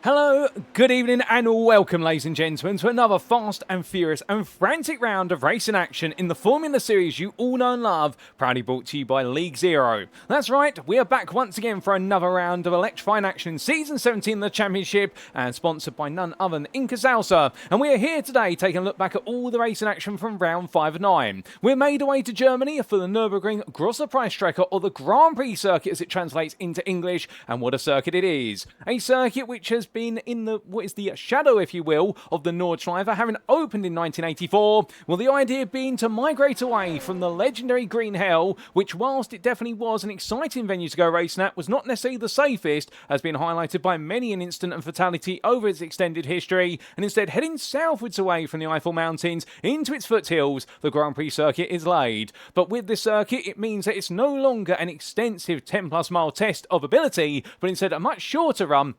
Hello, good evening and welcome ladies and gentlemen to another fast and furious and frantic round of racing action in the Formula Series you all know and love, proudly brought to you by League Zero. That's right, we are back once again for another round of electrifying action in Season 17 of the Championship and sponsored by none other than INCA Salsa. And we are here today taking a look back at all the racing action from round 5 and 9. We're made away to Germany for the Nürburgring Grosser Preisstrecke, or the Grand Prix circuit as it translates into English, and what a circuit it is. A circuit which has been in the shadow, if you will, of the Nordschleife, having opened in 1984. Well, the idea being to migrate away from the legendary Green Hell, which whilst it definitely was an exciting venue to go racing at, was not necessarily the safest, as been highlighted by many an incident and fatality over its extended history, and instead heading southwards away from the Eiffel Mountains into its foothills, the Grand Prix circuit is laid. But with this circuit, it means that it's no longer an extensive 10 plus mile test of ability, but instead a much shorter run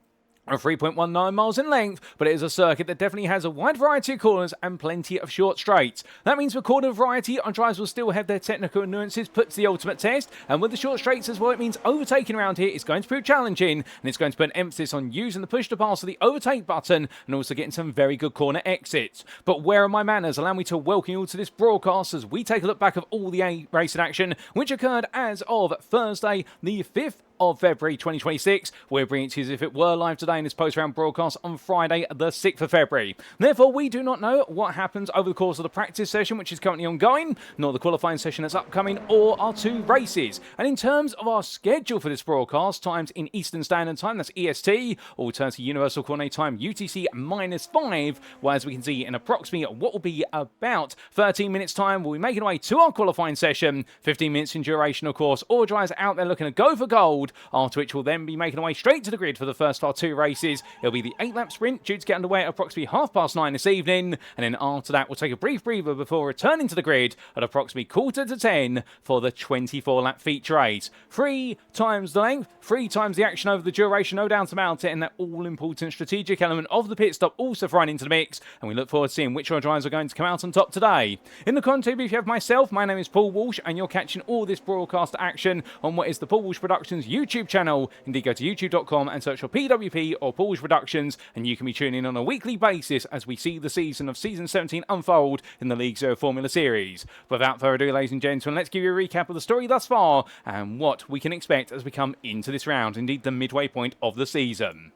of 3.19 miles in length, but it is a circuit that definitely has a wide variety of corners and plenty of short straights. That means for corner variety, our drivers will still have their technical nuances put to the ultimate test, and with the short straights as well, it means overtaking around here is going to prove challenging, and it's going to put an emphasis on using the push to pass of the overtake button, and also getting some very good corner exits. But where are my manners? Allow me to welcome you all to this broadcast as we take a look back of all the racing action, which occurred as of Thursday, the 5th of February 2026. We're bringing it to you as if it were live today in this post-round broadcast on Friday the 6th of February. Therefore, we do not know what happens over the course of the practice session, which is currently ongoing, nor the qualifying session that's upcoming, or our two races. And in terms of our schedule for this broadcast, times in Eastern Standard Time, that's EST, alternative Universal Coordinate Time, UTC -5, well, as we can see in approximately what will be about 13 minutes time, we'll be making our way to our qualifying session, 15 minutes in duration, of course. All drivers out there looking to go for gold, after which we'll then be making our way straight to the grid for the first of our two races. It'll be the 8-lap sprint, due to get underway at approximately 9:30 this evening, and then after that we'll take a brief breather before returning to the grid at approximately 9:45 for the 24-lap feature race. 3 times the length, 3 times the action over the duration, no doubt about it, and that all-important strategic element of the pit stop also thrown into the mix, and we look forward to seeing which of our drivers are going to come out on top today. In the content booth you have myself, my name is Paul Walsh, and you're catching all this broadcast action on what is the Paul Walsh Productions YouTube channel. Indeed, go to youtube.com and search for PWP or Paul Walsh Productions, and you can be tuning in on a weekly basis as we see the season of Season 17 unfold in the League Zero Formula Series. Without further ado, ladies and gentlemen, let's give you a recap of the story thus far and what we can expect as we come into this round, indeed the midway point of the season.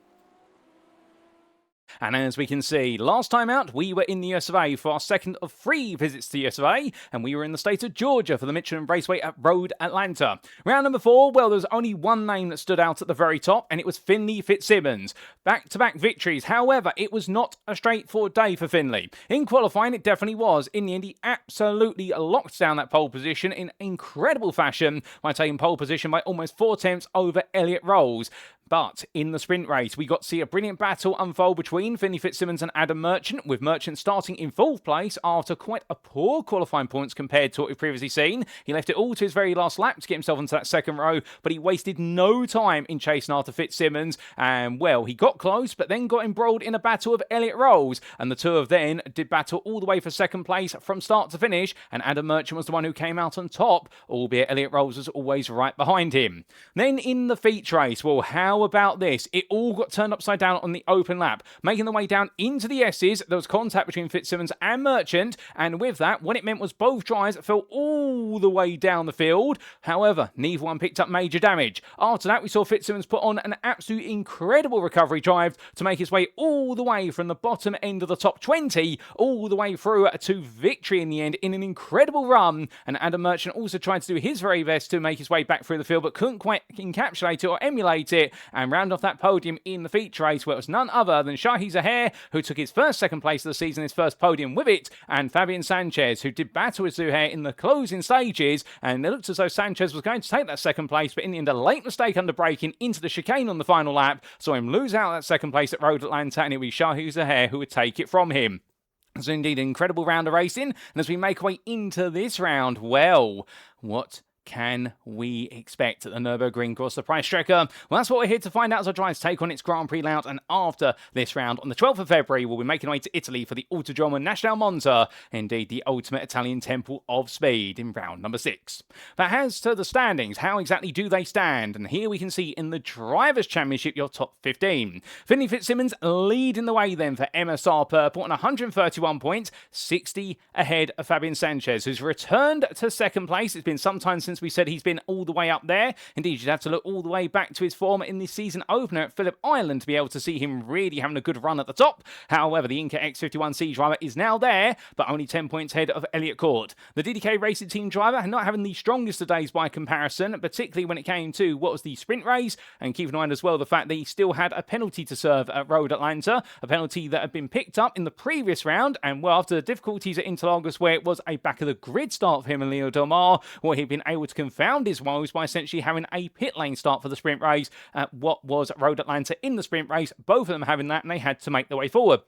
And as we can see, last time out, we were in the US of A for our second of 3 visits to the US of A, and we were in the state of Georgia for the Michelin Raceway at Road Atlanta. Round number 4, well, there was only one name that stood out at the very top, and it was Finley Fitzsimmons. Back-to-back victories, however, it was not a straightforward day for Finley. In qualifying, it definitely was. In the end, he absolutely locked down that pole position in incredible fashion by taking pole position by almost 4 tenths over Elliott Rolls. But in the sprint race, we got to see a brilliant battle unfold between Finley Fitzsimmons and Adam Merchant, with Merchant starting in 4th place after quite a poor qualifying points compared to what we've previously seen. He left it all to his very last lap to get himself into that second row, but he wasted no time in chasing after Fitzsimmons, and well, he got close, but then got embroiled in a battle of Elliott Rolls, and the two of them did battle all the way for second place from start to finish, and Adam Merchant was the one who came out on top, albeit Elliott Rolls was always right behind him. Then in the feature race, well, how about this? It all got turned upside down on the open lap. Making the way down into the S's, there was contact between Fitzsimmons and Merchant, and with that, what it meant was both drivers fell all the way down the field. However, neither one picked up major damage. After that, we saw Fitzsimmons put on an absolute incredible recovery drive to make his way all the way from the bottom end of the top 20, all the way through to victory in the end in an incredible run, and Adam Merchant also tried to do his very best to make his way back through the field, but couldn't quite encapsulate it or emulate it, and round off that podium in the feature race, where it was none other than Shahi Zahair, who took his first second place of the season, his first podium with it, and Fabian Sanchez, who did battle with Zahair in the closing stages, and it looked as though Sanchez was going to take that second place, but in the end, a late mistake under braking into the chicane on the final lap saw him lose out that second place at Road Atlanta, and it would be Shahi Zahair who would take it from him. So indeed, an incredible round of racing, and as we make our way into this round, well, what can we expect at the Nürburgring course? The Prix Strecker? Well, that's what we're here to find out as our drivers take on its Grand Prix layout. And after this round, on the 12th of February, we'll be making our way to Italy for the Autodromo National Monza, indeed the ultimate Italian temple of speed, in round number 6. But as to the standings, how exactly do they stand? And here we can see in the Drivers' Championship your top 15. Finley Fitzsimmons leading the way then for MSR Purple on 131 points, 60 ahead of Fabian Sanchez, who's returned to second place. It's been some time since we said he's been all the way up there. Indeed, you'd have to look all the way back to his form in the season opener at Phillip Island to be able to see him really having a good run at the top. However, the INCA X51C driver is now there, but only 10 points ahead of Elliott Court. The DDK Racing Team driver not having the strongest of days by comparison, particularly when it came to what was the sprint race, and keep in mind as well the fact that he still had a penalty to serve at Road Atlanta, a penalty that had been picked up in the previous round, and well, after the difficulties at Interlagos where it was a back of the grid start for him and Leo Del Mar, well, he'd been able to confound his woes by essentially having a pit lane start for the sprint race at what was Road Atlanta in the sprint race, both of them having that, and they had to make their way forward.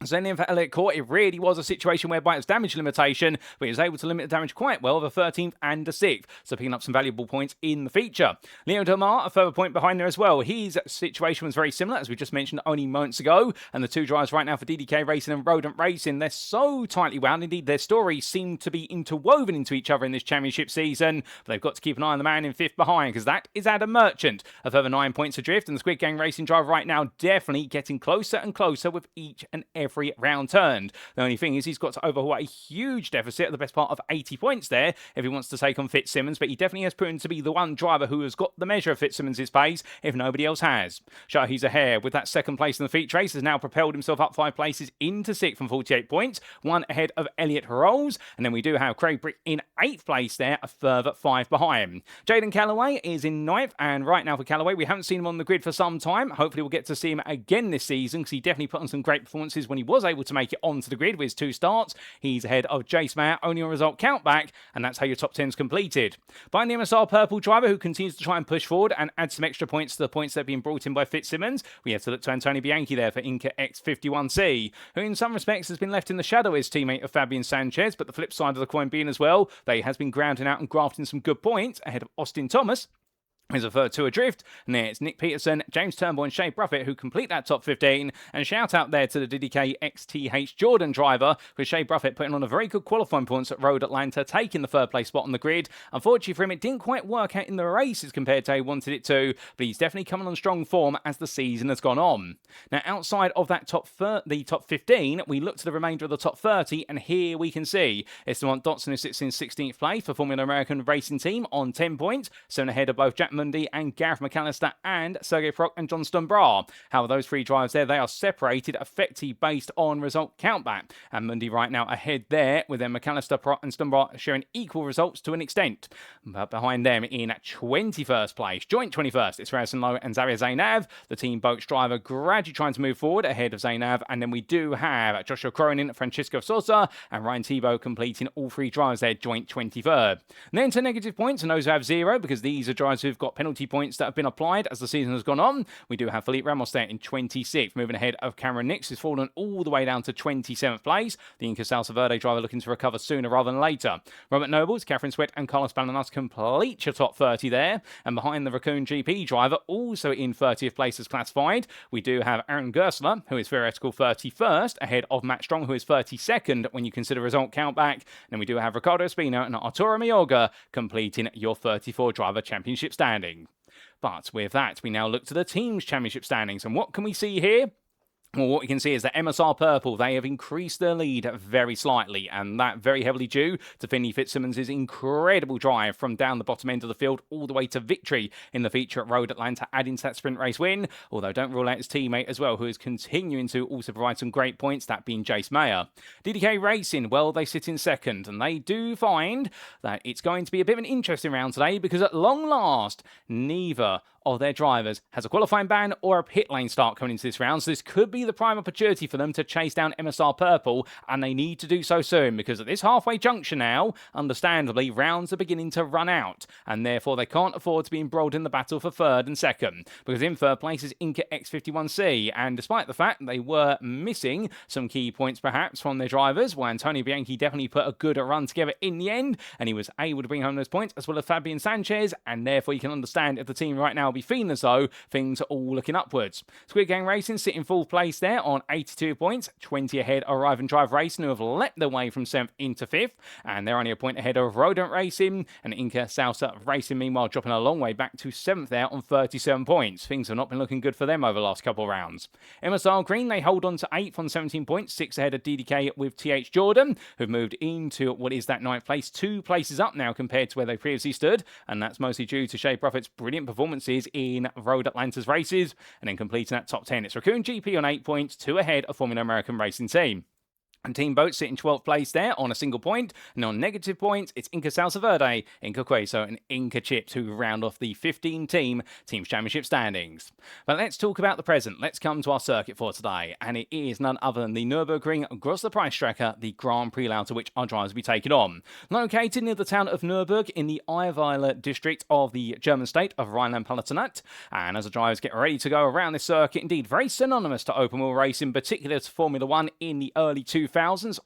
So then for Elliott Court, it really was a situation whereby it was damage limitation, but he was able to limit the damage quite well with a 13th and a 6th, so picking up some valuable points in the feature. Leo Del Mar, a further point behind there as well. His situation was very similar, as we just mentioned only moments ago, and the two drivers right now for DDK Racing and Rodent Racing, they're so tightly wound. Indeed, their stories seem to be interwoven into each other in this championship season, but they've got to keep an eye on the man in 5th behind, because that is Adam Merchant, a further 9 points adrift, and the Squid Gang Racing driver right now definitely getting closer and closer with each and every round turned. The only thing is he's got to overhaul a huge deficit of the best part of 80 points there if he wants to take on Fitzsimmons, but he definitely has proven to be the one driver who has got the measure of Fitzsimmons' pace if nobody else has. Shahi's ahead with that second place in the feature race, has now propelled himself up 5 places into 6th from 48 points, 1 ahead of Elliott Rolls, and then we do have Craig Brick in 8th place there, a further 5 behind. Jaden Callaway is in 9th, and right now for Callaway, we haven't seen him on the grid for some time. Hopefully we'll get to see him again this season, because he definitely put on some great performances when he was able to make it onto the grid with his 2 starts. He's ahead of Jace Mayer, only on result countback, and that's how your top 10's completed. Behind the MSR Purple driver, who continues to try and push forward and add some extra points to the points that have been brought in by Fitzsimmons, we have to look to Antonio Bianchi there for INCA X51C, who in some respects has been left in the shadow as teammate of Fabian Sanchez, but the flip side of the coin being as well, they has been grounding out and grafting some good points ahead of Austin Thomas, is a third 2 adrift, and there's Nick Peterson, James Turnbull and Shea Bruffett who complete that top 15, and shout out there to the DDK XTH Jordan driver, with Shea Bruffett putting on a very good qualifying points at Road Atlanta, taking the 3rd place spot on the grid. Unfortunately for him, it didn't quite work out in the races compared to how he wanted it to, but he's definitely coming on strong form as the season has gone on. Now outside of that the top 15, we look to the remainder of the top 30, and here we can see Esteban Dotson, who sits in 16th place for Formula American Racing Team on 10 points, 7 ahead of both Jack Mundy and Gareth McAllister and Sergey Prock and John Stonbra. However, those 3 drivers there, they are separated effectively based on result countback. And Mundy right now ahead there, with their McAllister, Prock and Stonbra sharing equal results to an extent. But behind them in 21st place, joint 21st, it's Harrison Lowe and Zaria Zainav, the Team Boats driver gradually trying to move forward ahead of Zainav. And then we do have Joshua Cronin, Francisco Sosa and Ryan Thibault completing all 3 drivers there, joint 23rd. And then to negative points, and those who have 0, because these are drivers who've got penalty points that have been applied as the season has gone on. We do have Felipe Ramos there in 26th, moving ahead of Cameron Nix, who's fallen all the way down to 27th place. The INCA Salsa Verde driver looking to recover sooner rather than later. Robert Nobles, Catherine Sweat and Carlos Balanas complete your top 30 there. And behind the Raccoon GP driver, also in 30th place as classified, we do have Aaron Gersler, who is theoretical 31st, ahead of Matt Strong, who is 32nd when you consider result countback. And then we do have Ricardo Espino and Arturo Mayorga completing your 34 driver championship standing. But with that, we now look to the team's championship standings. And what can we see here? Well, what we can see is that MSR Purple, they have increased their lead very slightly, and that very heavily due to Finley Fitzsimmons' incredible drive from down the bottom end of the field all the way to victory in the feature at Road Atlanta, adding to that sprint race win, although don't rule out his teammate as well, who is continuing to also provide some great points, that being Jace Mayer. DDK Racing, well, they sit in 2nd, and they do find that it's going to be a bit of an interesting round today, because at long last, neither of their drivers has a qualifying ban or a pit lane start coming into this round, so this could be the prime opportunity for them to chase down MSR Purple, and they need to do so soon, because at this halfway junction now, understandably, rounds are beginning to run out, and therefore they can't afford to be embroiled in the battle for third and second, because in third place is INCA X51C, and despite the fact they were missing some key points perhaps from their drivers, well, Antonio Bianchi definitely put a good run together in the end, and he was able to bring home those points, as well as Fabian Sanchez, and therefore you can understand if the team right now will be feeling as though things are all looking upwards. Squid Gang Racing sitting fourth place there on 82 points, 20 ahead of Arrive and Drive Racing, who have leapt their way from 7th into 5th, and they're only a point ahead of Rodent Racing, and INCA Salsa Racing meanwhile dropping a long way back to 7th there on 37 points. Things have not been looking good for them over the last couple of rounds. MSR Green, they hold on to 8th on 17 points, 6 ahead of DDK with TH Jordan, who've moved into what is that 9th place, 2 places up now compared to where they previously stood, and that's mostly due to Shea Prophet's brilliant performances in Road Atlanta's races, and then completing that top 10. It's Raccoon GP on 8 points, 2 ahead of Formula American Racing Team. And Team Boat sitting 12th place there on a single point. And on negative points, it's INCA Salsa Verde, INCA Queso, and INCA Chips who round off the 15-team Teams Championship standings. But let's talk about the present. Let's come to our circuit for today. And it is none other than the Nürburgring Gross the Price Tracker, the Grand Prix to which our drivers will be taken on. Located near the town of Nürburg in the Eierweiler district of the German state of Rhineland-Palatinate. And as the drivers get ready to go around this circuit, indeed very synonymous to open wheel racing, particularly to Formula 1 in the early 2000s,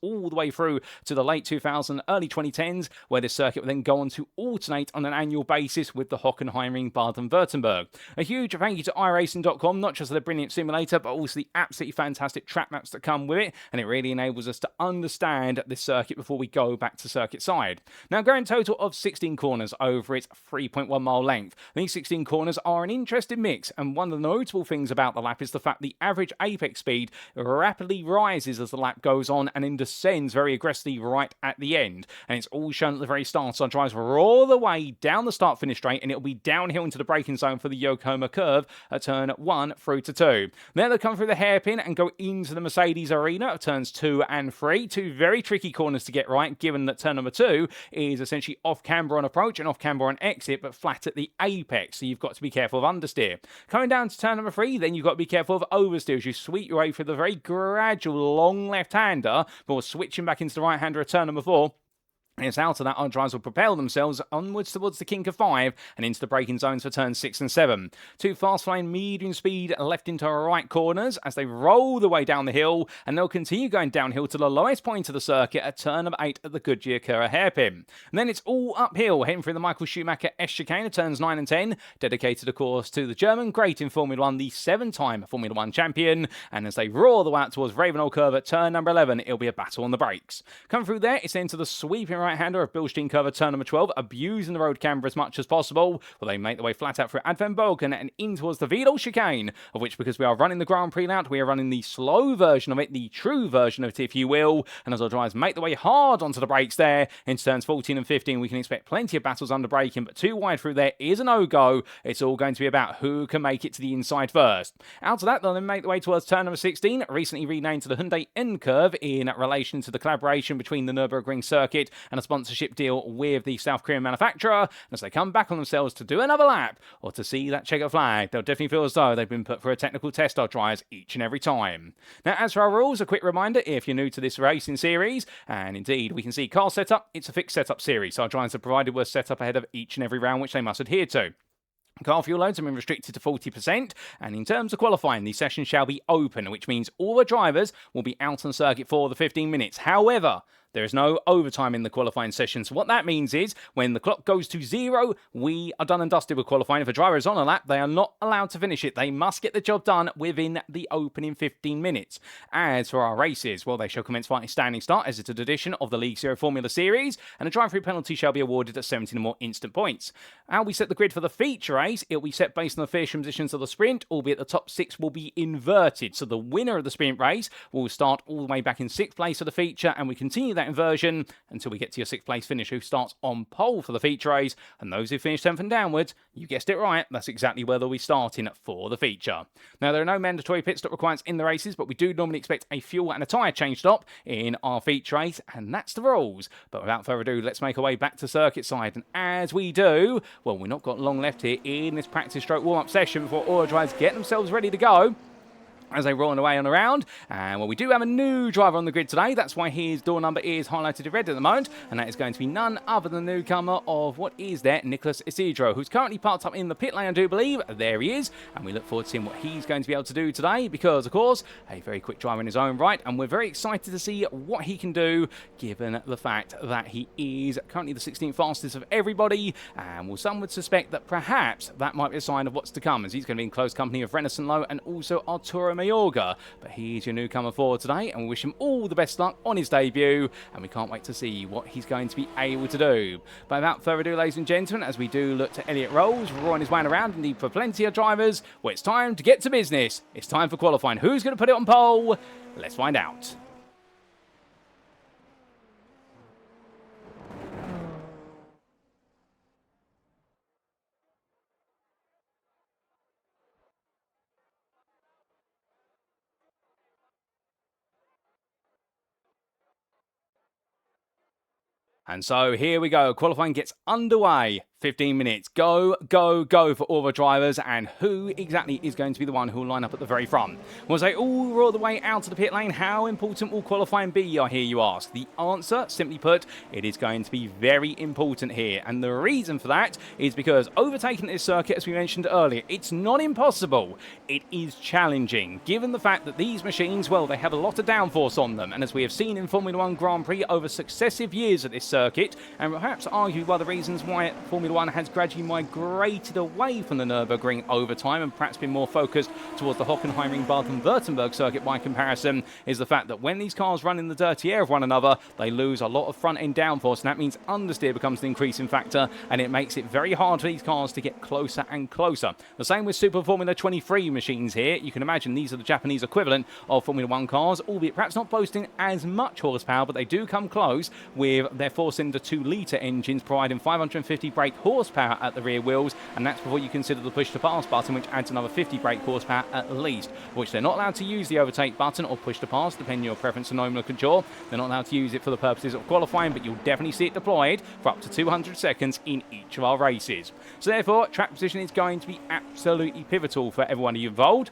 all the way through to the late 2000s, early 2010s, where this circuit will then go on to alternate on an annual basis with the Hockenheimring Baden-Württemberg. A huge thank you to iRacing.com, not just for the brilliant simulator, but also the absolutely fantastic track maps that come with it, and it really enables us to understand this circuit before we go back to circuit side. Now, going total of 16 corners over its 3.1 mile length. These 16 corners are an interesting mix, and one of the notable things about the lap is the fact the average apex speed rapidly rises as the lap goes on, and then descends very aggressively right at the end. And it's all shown at the very start, so our drives were all the way down the start-finish straight, and it'll be downhill into the braking zone for the Yokohama curve at turn 1 through to 2. Then they'll come through the hairpin and go into the Mercedes arena of turns 2 and 3. 2 very tricky corners to get right, given that turn number 2 is essentially off-camber on approach and off-camber on exit, but flat at the apex, so you've got to be careful of understeer. Coming down to turn number 3, then you've got to be careful of oversteer as you sweep your way through the very gradual long left-hander, before switching back into the right-hander at turn number 4. And it's out of that, our drivers will propel themselves onwards towards the kink of 5 and into the braking zones for turns 6 and 7. 2 fast-flying medium-speed left into right corners as they roll the way down the hill, and they'll continue going downhill to the lowest point of the circuit at turn number 8 at the Goodyear Curra hairpin. And then it's all uphill, heading through the Michael Schumacher S-chicane at turns 9 and 10, dedicated, of course, to the German great in Formula 1, the 7-time Formula 1 champion. And as they roar the way out towards Ravenel Curve at turn number 11, it'll be a battle on the brakes. Come through there, it's into the sweeping right-hander of Bilstein Curve at turn number 12, abusing the road camber as much as possible. Well, they make their way flat out through Advent Bogen and in towards the Wiedel chicane, of which, because we are running the Grand Prix out, we are running the slow version of it, the true version of it, if you will. And as our drivers make their way hard onto the brakes there, into turns 14 and 15, we can expect plenty of battles under braking, but too wide through there is a no-go. It's all going to be about who can make it to the inside first. Out of that, they'll then make their way towards turn number 16, recently renamed to the Hyundai N-Curve in relation to the collaboration between the Nürburgring circuit and a sponsorship deal with the South Korean manufacturer. And as they come back on themselves to do another lap or to see that checkered flag, they'll definitely feel as though they've been put through a technical test, our drivers, each and every time. Now, as for our rules, a quick reminder if you're new to this racing series, and indeed we can see car setup, it's a fixed setup series, so our drivers are provided with a setup ahead of each and every round which they must adhere to. Car fuel loads have been restricted to 40%, and in terms of qualifying, the session shall be open, which means all the drivers will be out on circuit for the 15 minutes. However, there is no overtime in the qualifying session. So what that means is when the clock goes to 0, we are done and dusted with qualifying. If a driver is on a lap, they are not allowed to finish it. They must get the job done within the opening 15 minutes. As for our races, well, they shall commence fighting standing start as it's a tradition of the League Zero Formula Series, and a drive-through penalty shall be awarded at 17 or more instant points. How we set the grid for the feature race, it will be set based on the finishing positions of the sprint, albeit the top 6 will be inverted. So the winner of the sprint race will start all the way back in 6th place for the feature, and we continue that inversion until we get to your 6th place finisher who starts on pole for the feature race, and those who finish 10th and downwards, you guessed it right, that's exactly where they'll be starting for the feature. Now, there are no mandatory pit stop requirements in the races, but we do normally expect a fuel and a tyre change stop in our feature race, and that's the rules. But without further ado, let's make our way back to circuit side, and as we do, well, we've not got long left here in this practice stroke warm-up session before all our drivers get themselves ready to go. as they roll away on around. And well, we do have a new driver on the grid today. That's why his door number is highlighted in red at the moment. And that is going to be none other than the newcomer of what is there, Nicholas Isidro, who's currently parked up in the pit lane, I do believe. There he is. And we look forward to seeing what he's going to be able to do today because, of course, a very quick driver in his own right. And we're very excited to see what he can do, given the fact that he is currently the 16th fastest of everybody. And well, some would suspect that perhaps that might be a sign of what's to come, as he's going to be in close company of Renison Lowe and also Arturo Mayorga. But he's your newcomer for today, and we wish him all the best luck on his debut, and we can't wait to see what he's going to be able to do. But without further ado, ladies and gentlemen, as we do look to Elliott Rolls, roaring his way around, indeed for plenty of drivers, well, it's time to get to business. It's time for qualifying. Who's going to put it on pole? Let's find out. And so here we go. Qualifying gets underway. 15 minutes. Go, go, go for all the drivers. And who exactly is going to be the one who will line up at the very front? Was they all roll the way out to the pit lane? How important will qualifying be, I hear you ask? The answer, simply put, it is going to be very important here. And the reason for that is because overtaking this circuit, as we mentioned earlier, it's not impossible. It is challenging, given the fact that these machines, well, they have a lot of downforce on them. And as we have seen in Formula 1 Grand Prix over successive years at this circuit, and perhaps arguably one of the reasons why Formula 1 has gradually migrated away from the Nürburgring over time and perhaps been more focused towards the Hockenheimring Baden-Württemberg circuit by comparison, is the fact that when these cars run in the dirty air of one another, they lose a lot of front-end downforce, and that means understeer becomes an increasing factor, and it makes it very hard for these cars to get closer and closer. The same with Super Formula 23 machines here. You can imagine these are the Japanese equivalent of Formula 1 cars, albeit perhaps not boasting as much horsepower, but they do come close with their 4-cylinder 2-litre engines providing 550 brake horsepower at the rear wheels, and that's before you consider the push to pass button, which adds another 50 brake horsepower at least, which they're not allowed to use the overtake button or push to pass, depending on your preference and nomenclature. They're not allowed to use it for the purposes of qualifying, but you'll definitely see it deployed for up to 200 seconds in each of our races. So therefore, track position is going to be absolutely pivotal for everyone involved.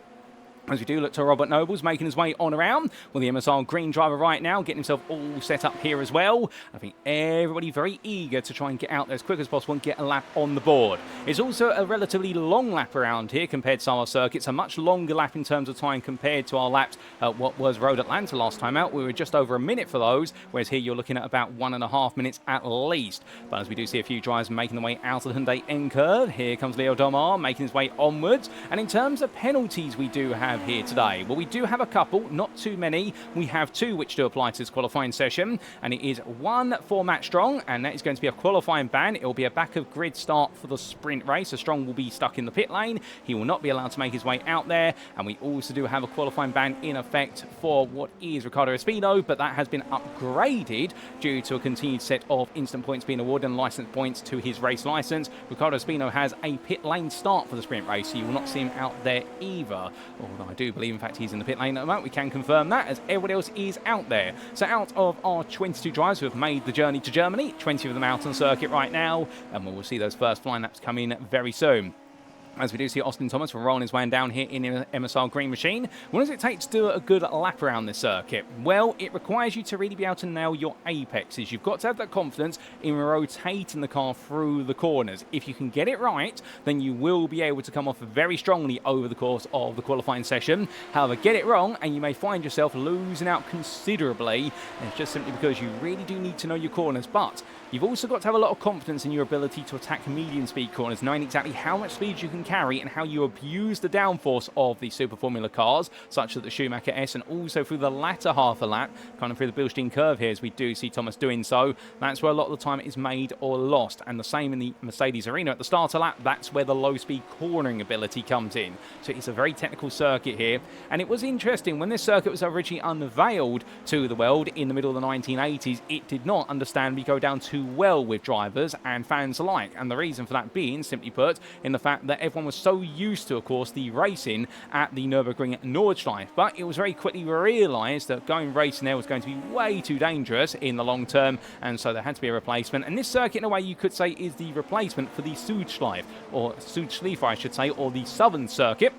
As we do look to Robert Nobles making his way on around with the MSR green driver right now, getting himself all set up here as well. I think everybody very eager to try and get out there as quick as possible and get a lap on the board. It's also a relatively long lap around here compared to our circuits, a much longer lap in terms of time compared to our laps at what was Road Atlanta last time out. We were just over a minute for those, whereas here you're looking at about 1.5 minutes at least. But as we do see a few drivers making their way out of the Hyundai N-curve, here comes Leo Domar making his way onwards. And in terms of penalties we do have here today, well, we do have a couple, not too many. We have two which do apply to this qualifying session, and it is one for Matt Strong, and that is going to be a qualifying ban. It will be a back of grid start for the sprint race. So Strong will be stuck in the pit lane. He will not be allowed to make his way out there, and we also do have a qualifying ban in effect for what is Ricardo Espino, but that has been upgraded due to a continued set of instant points being awarded and license points to his race license. Ricardo Espino has a pit lane start for the sprint race, so you will not see him out there either, although I do believe in fact he's in the pit lane at the moment. We can confirm that, as everybody else is out there. So out of our 22 drivers who have made the journey to Germany, 20 of them out on circuit right now, and we will see those first flying laps come in very soon. As we do see Austin Thomas rolling his way down here in an MSR green machine. What does it take to do a good lap around this circuit? Well, it requires you to really be able to nail your apexes. You've got to have that confidence in rotating the car through the corners. If you can get it right, then you will be able to come off very strongly over the course of the qualifying session. However, get it wrong and you may find yourself losing out considerably. And it's just simply because you really do need to know your corners. But you've also got to have a lot of confidence in your ability to attack medium speed corners, knowing exactly how much speed you can carry and how you abuse the downforce of the Super Formula cars, such as the Schumacher S, and also through the latter half a lap, kind of through the Bilstein curve here, as we do see Thomas doing so. That's where a lot of the time is made or lost. And the same in the Mercedes arena at the starter lap, that's where the low-speed cornering ability comes in. So it's a very technical circuit here. And it was interesting, when this circuit was originally unveiled to the world in the middle of the 1980s, it did not understandably go down too well with drivers and fans alike. And the reason for that being, simply put, in the fact that everyone was so used to, of course, the racing at the Nürburgring Nordschleife. But it was very quickly realised that going racing there was going to be way too dangerous in the long term, and so there had to be a replacement. And this circuit, in a way, you could say, is the replacement for the Südschleife, or Südschleife, I should say, or the Southern Circuit,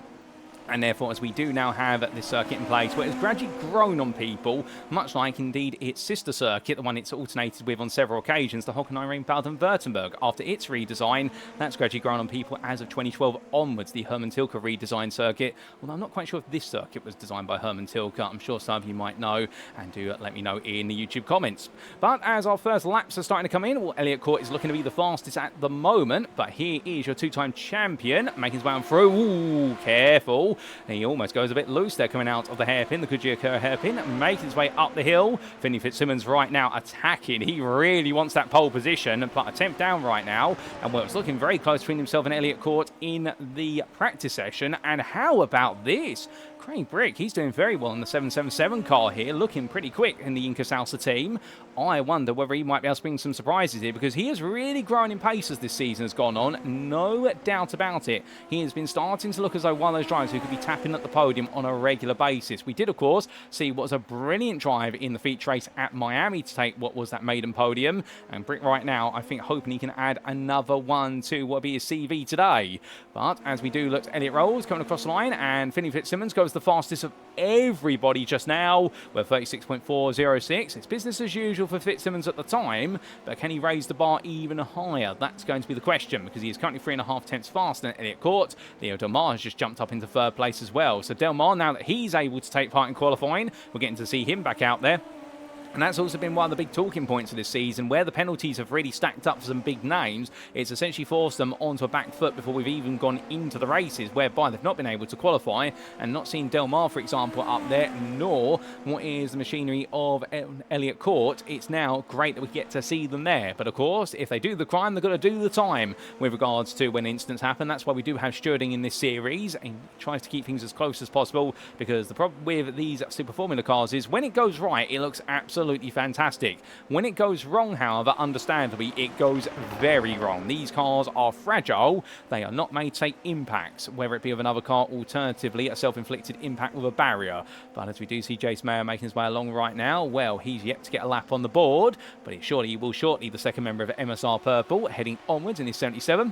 And therefore, as we do now have this circuit in place, where it's gradually grown on people, much like indeed its sister circuit, the one it's alternated with on several occasions, the Hockenheimring Baden-Württemberg. After its redesign, that's gradually grown on people as of 2012 onwards, the Hermann Tilke redesigned circuit. Although I'm not quite sure if this circuit was designed by Hermann Tilke. I'm sure some of you might know, and do let me know in the YouTube comments. But as our first laps are starting to come in, well, Elliott Court is looking to be the fastest at the moment. But here is your two-time champion, making his way on through. Ooh, careful. He almost goes a bit loose there coming out of the hairpin, the Goodyear Kerr hairpin, making his way up the hill. Finley Fitzsimmons right now attacking. He really wants that pole position, but attempt down right now. And well, it's looking very close between himself and Elliott Court in the practice session. And how about this? Craig Brick, he's doing very well in the 777 car here, looking pretty quick in the INCA Salsa team. I wonder whether he might be able to bring some surprises here, because he has really grown in pace as this season has gone on, no doubt about it. He has been starting to look as though one of those drivers who could be tapping at the podium on a regular basis. We did, of course, see what was a brilliant drive in the feature race at Miami to take what was that maiden podium. And Brick right now, I think, hoping he can add another one to what will be his CV today. But as we do look at Elliott Rolls coming across the line, and Finley Fitzsimmons goes the fastest of everybody just now. We're 36.406. It's business as usual for Fitzsimmons at the time, but can he raise the bar even higher? That's going to be the question, because he is currently 3.5 tenths faster than Elliott Court. Leo Delmar has just jumped up into third place as well. So Delmar, now that he's able to take part in qualifying, we're getting to see him back out there. And that's also been one of the big talking points of this season, where the penalties have really stacked up for some big names. It's essentially forced them onto a back foot before we've even gone into the races, whereby they've not been able to qualify, and not seen Delmar, for example, up there, nor what is the machinery of Elliott Court. It's now great that we get to see them there. But of course, if they do the crime, they've got to do the time with regards to when incidents happen. That's why we do have stewarding in this series, and tries to keep things as close as possible, because the problem with these Super Formula cars is when it goes right, it looks absolutely fantastic. When it goes wrong, however, understandably, it goes very wrong. These cars are fragile. They are not made to take impacts, whether it be of another car, alternatively a self-inflicted impact with a barrier. But as we do see Jace Mayer making his way along right now, well, he's yet to get a lap on the board, but he will shortly, the second member of MSR Purple, heading onwards in his 77.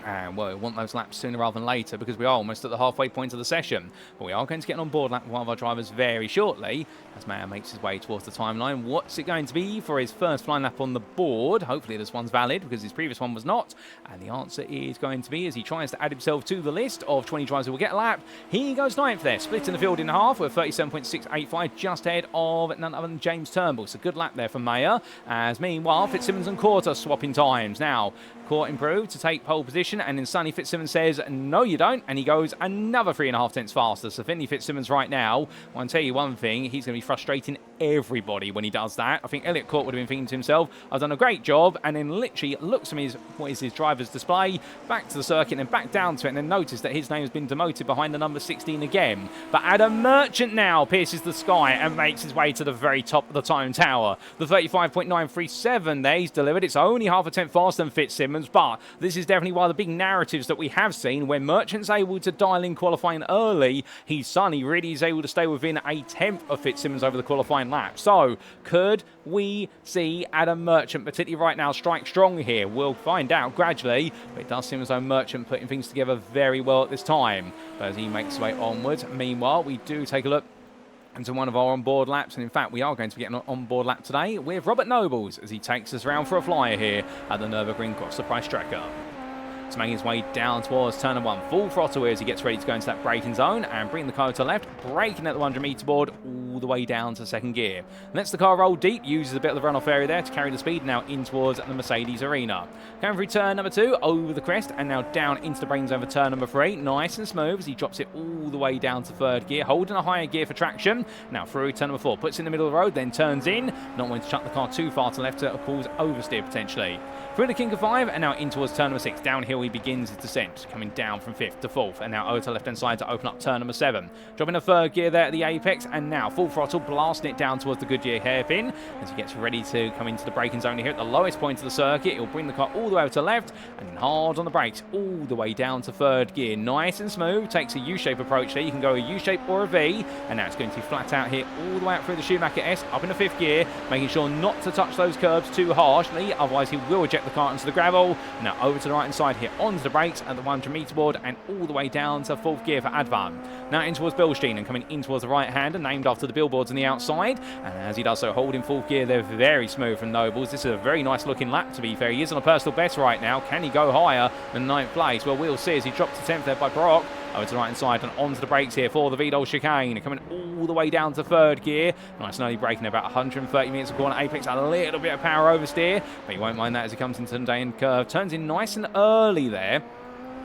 And well, we want those laps sooner rather than later, because we are almost at the halfway point of the session. But we are going to get an on-board lap with one of our drivers very shortly, as Mayer makes his way towards the timeline. What's it going to be for his first flying lap on the board? Hopefully this one's valid, because his previous one was not. And the answer is going to be, as he tries to add himself to the list of 20 drivers who will get a lap, he goes 9th there, splitting the field in half with 37.685, just ahead of none other than James Turnbull. So good lap there from Mayer, as meanwhile Fitzsimmons and Court are swapping times. Now, Court improved to take pole position, and then Sonny Fitzsimmons says, no you don't, and he goes another 3.5 tenths faster. So Finley Fitzsimmons right now, I can tell you one thing, he's going to be frustrating everybody when he does that. I think Elliott Court would have been thinking to himself, I've done a great job, and then literally looks from what is his driver's display, back to the circuit, and back down to it, and then noticed that his name has been demoted behind the number 16 again. But Adam Merchant now pierces the sky and makes his way to the very top of the time tower. The 35.937 there he's delivered. It's only half a tenth faster than Fitzsimmons, but this is definitely one of the big narratives that we have seen, where Merchant's able to dial in qualifying early. His Sonny really is able to stay within a tenth of Fitzsimmons over the qualifying lap. So could we see Adam Merchant, particularly right now, strike strong here? We'll find out gradually, but it does seem as though Merchant putting things together very well at this time. But as he makes his way onwards, meanwhile, we do take a look into one of our on-board laps, and in fact we are going to be getting an on-board lap today with Robert Nobles, as he takes us around for a flyer here at the Nürburgring Cross the Price Tracker. He's making his way down towards turn 1, full throttle as he gets ready to go into that braking zone and bring the car to the left, braking at the 100 metre board all the way down to second gear. Lets the car roll deep, uses a bit of the runoff area there to carry the speed now in towards the Mercedes arena. Going through turn number 2, over the crest, and now down into the braking zone for turn number 3. Nice and smooth as he drops it all the way down to third gear, holding a higher gear for traction. Now through turn number 4, puts in the middle of the road, then turns in, not wanting to chuck the car too far to the left to cause oversteer potentially. Through the kink of 5, and now in towards turn number 6. Downhill he begins his descent, coming down from 5th to 4th, and now over to the left-hand side to open up turn number 7. Dropping a third gear there at the apex, and now full throttle, blasting it down towards the Goodyear hairpin as he gets ready to come into the braking zone here at the lowest point of the circuit. He'll bring the car all the way over to the left, and then hard on the brakes all the way down to third gear. Nice and smooth, takes a U-shape approach there. You can go a U-shape or a V, and now it's going to be flat out here all the way out through the Schumacher S, up in the 5th gear, making sure not to touch those curbs too harshly, otherwise he will eject the car into the gravel. Now over to the right-hand side here, here onto the brakes at the 100 metre board and all the way down to 4th gear for Advan. Now in towards Bilstein and coming in towards the right-hander, named after the billboards on the outside. And as he does so, holding 4th gear, they're very smooth from Nobles. This is a very nice looking lap, to be fair. He is on a personal best right now. Can he go higher than 9th place? Well, we'll see as he dropped to 10th there by Brock. Over to the right-hand side and onto the brakes here for the Vidal chicane. Coming all the way down to 3rd gear. Nice and early braking, about 130 meters of corner apex. A little bit of power oversteer, but you won't mind that as he comes into the day-end curve. Turns in nice and early there.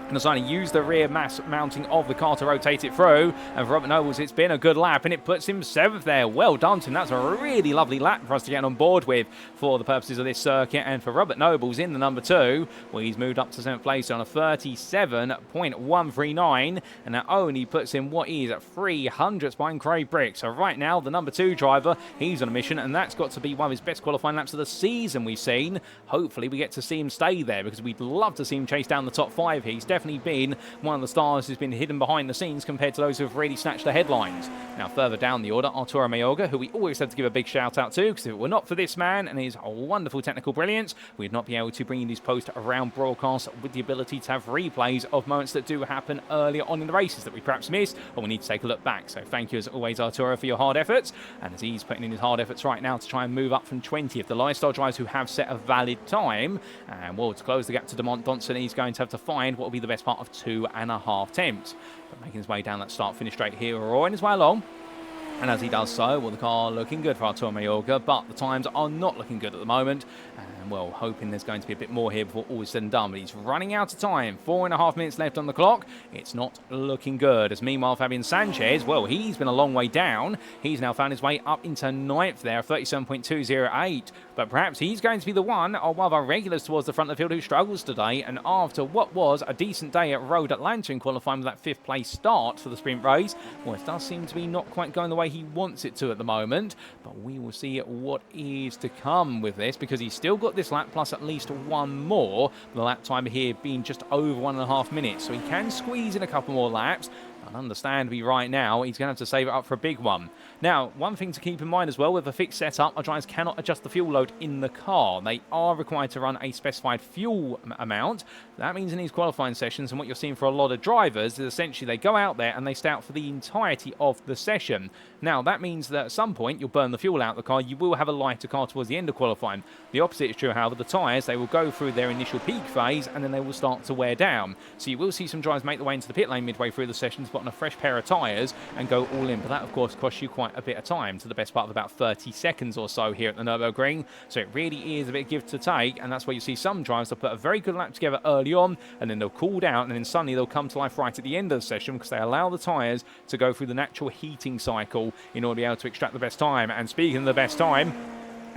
And deciding to use the rear mass mounting of the car to rotate it through. And for Robert Nobles, it's been a good lap, and it puts him 7th there. Well done to him. That's a really lovely lap for us to get on board with for the purposes of this circuit. And for Robert Nobles in the number 2, well, he's moved up to 7th place on a 37.139. And that only puts him what is at 300ths behind Craig Brick. So right now, the number 2 driver, he's on a mission, and that's got to be one of his best qualifying laps of the season we've seen. Hopefully, we get to see him stay there, because we'd love to see him chase down the top 5 here. He's definitely been one of the stars who's been hidden behind the scenes compared to those who have really snatched the headlines. Now further down the order, Arturo Mayorga, who we always have to give a big shout out to, because if it were not for this man and his wonderful technical brilliance, we'd not be able to bring you these post-around broadcasts with the ability to have replays of moments that do happen earlier on in the races that we perhaps missed, or we need to take a look back. So thank you as always, Arturo, for your hard efforts. And as he's putting in his hard efforts right now to try and move up from 20th, the lifestyle drivers who have set a valid time, and well, to close the gap to Demont Donson, he's going to have to find what will be the best part of 2.5 attempts. But making his way down that start-finish straight here, roaring his way along. And as he does so, well, the car looking good for Arturo Mayorga, but the times are not looking good at the moment. And, well, hoping there's going to be a bit more here before all is said and done. But he's running out of time. 4.5 minutes left on the clock. It's not looking good. As meanwhile, Fabian Sanchez, well, he's been a long way down. He's now found his way up into 9th there, 37.208. But perhaps he's going to be the one of our regulars towards the front of the field who struggles today. And after what was a decent day at Road Atlanta in qualifying with that 5th place start for the sprint race, well, it does seem to be not quite going the way he wants it to at the moment. But we will see what is to come with this, because he's still got this lap plus at least one more. The lap time here being just over 1.5 minutes. So he can squeeze in a couple more laps. And understandably right now, he's going to have to save it up for a big one. Now, one thing to keep in mind as well, with a fixed setup, our drivers cannot adjust the fuel load in the car. They are required to run a specified fuel amount. That means in these qualifying sessions, and what you're seeing for a lot of drivers, is essentially they go out there and they stay out for the entirety of the session. Now, that means that at some point, you'll burn the fuel out of the car. You will have a lighter car towards the end of qualifying. The opposite is true, however. The tyres, they will go through their initial peak phase, and then they will start to wear down. So you will see some drivers make their way into the pit lane midway through the sessions, on a fresh pair of tyres and go all in. But that, of course, costs you quite a bit of time, to the best part of about 30 seconds or so here at the Nürburgring. So it really is a bit of give to take, and that's where you see some drivers that put a very good lap together early on, and then they'll cool down, and then suddenly they'll come to life right at the end of the session, because they allow the tyres to go through the natural heating cycle in order to be able to extract the best time. And speaking of the best time,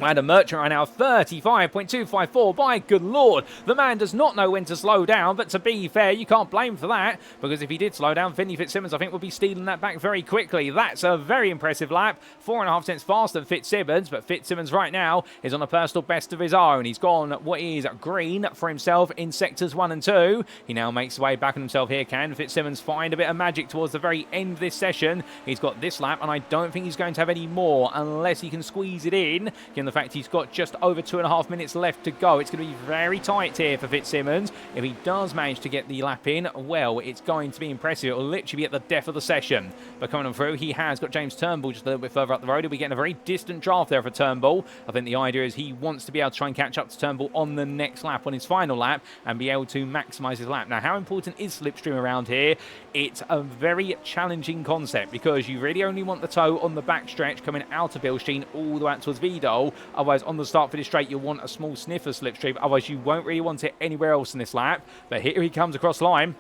Adam Merchant right now, 35.254. By good lord, the man does not know when to slow down, but to be fair, you can't blame him for that, because if he did slow down, Finley Fitzsimmons, I think, would be stealing that back very quickly. That's a very impressive lap. 4.5 cents faster than Fitzsimmons, but Fitzsimmons right now is on a personal best of his own. He's gone what is green for himself in sectors 1 and 2. He now makes his way back on himself here. Can Fitzsimmons find a bit of magic towards the very end of this session? He's got this lap, and I don't think he's going to have any more unless he can squeeze it in. Given the fact he's got just over 2.5 minutes left to go, it's going to be very tight here for Fitzsimmons. If he does manage to get the lap in, well, it's going to be impressive. It will literally be at the death of the session. But coming on through, he has got James Turnbull just a little bit further up the road. He'll be getting a very distant draft there for Turnbull. I think the idea is he wants to be able to try and catch up to Turnbull on the next lap, on his final lap, and be able to maximise his lap. Now, how important is slipstream around here? It's a very challenging concept, because you really only want the toe on the back stretch coming out of Bilstein all the way out towards Vidal. Otherwise, on the start for this straight, you'll want a small sniff of slipstream. Otherwise, you won't really want it anywhere else in this lap. But here he comes across line.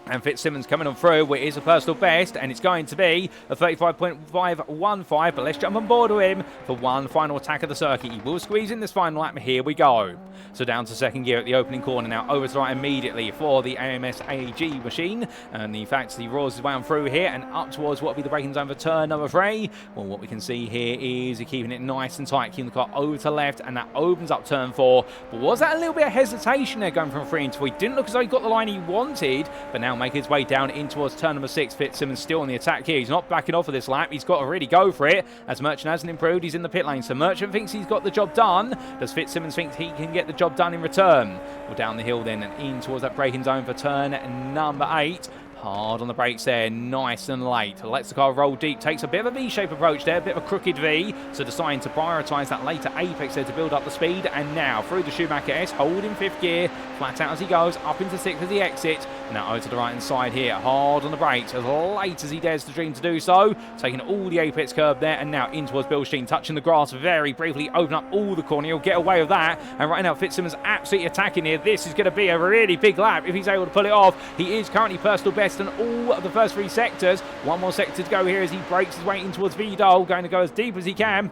And Fitzsimmons coming on through, where it is a personal best, and it's going to be a 35.515. But let's jump on board with him for one final attack of the circuit. He will squeeze in this final lap. Here we go. So down to second gear at the opening corner now. Over to the right immediately for the AMS AG machine. And the fact he roars his way on through here and up towards what will be the braking zone for turn number 3. Well, what we can see here is he's keeping it nice and tight, keeping the car over to left, and that opens up turn 4. But was that a little bit of hesitation there going from 3 into 4? He didn't look as though he got the line he wanted, but now make his way down in towards turn number 6. Fitzsimmons still on the attack here. He's not backing off of this lap. He's got to really go for it, as Merchant hasn't improved. He's in the pit lane, so Merchant thinks he's got the job done. Does Fitzsimmons think he can get the job done in return? Well, down the hill then and in towards that braking zone for turn number 8. Hard on the brakes there, nice and late. Lets the car roll deep, takes a bit of a V-shape approach there, a bit of a crooked V, so deciding to prioritise that later apex there to build up the speed. And now through the Schumacher S, holding 5th gear, flat out as he goes, up into 6th as he exits. Now over to the right hand side here, hard on the brakes, as late as he dares to dream to do so, taking all the apex curve there, and now in towards Bilstein, touching the grass very briefly, open up all the corner, he'll get away with that. And right now Fitzsimmons absolutely attacking here. This is going to be a really big lap if he's able to pull it off. He is currently personal best in all of the first 3 sectors. One more sector to go here as he breaks his way in towards Vidal, going to go as deep as he can.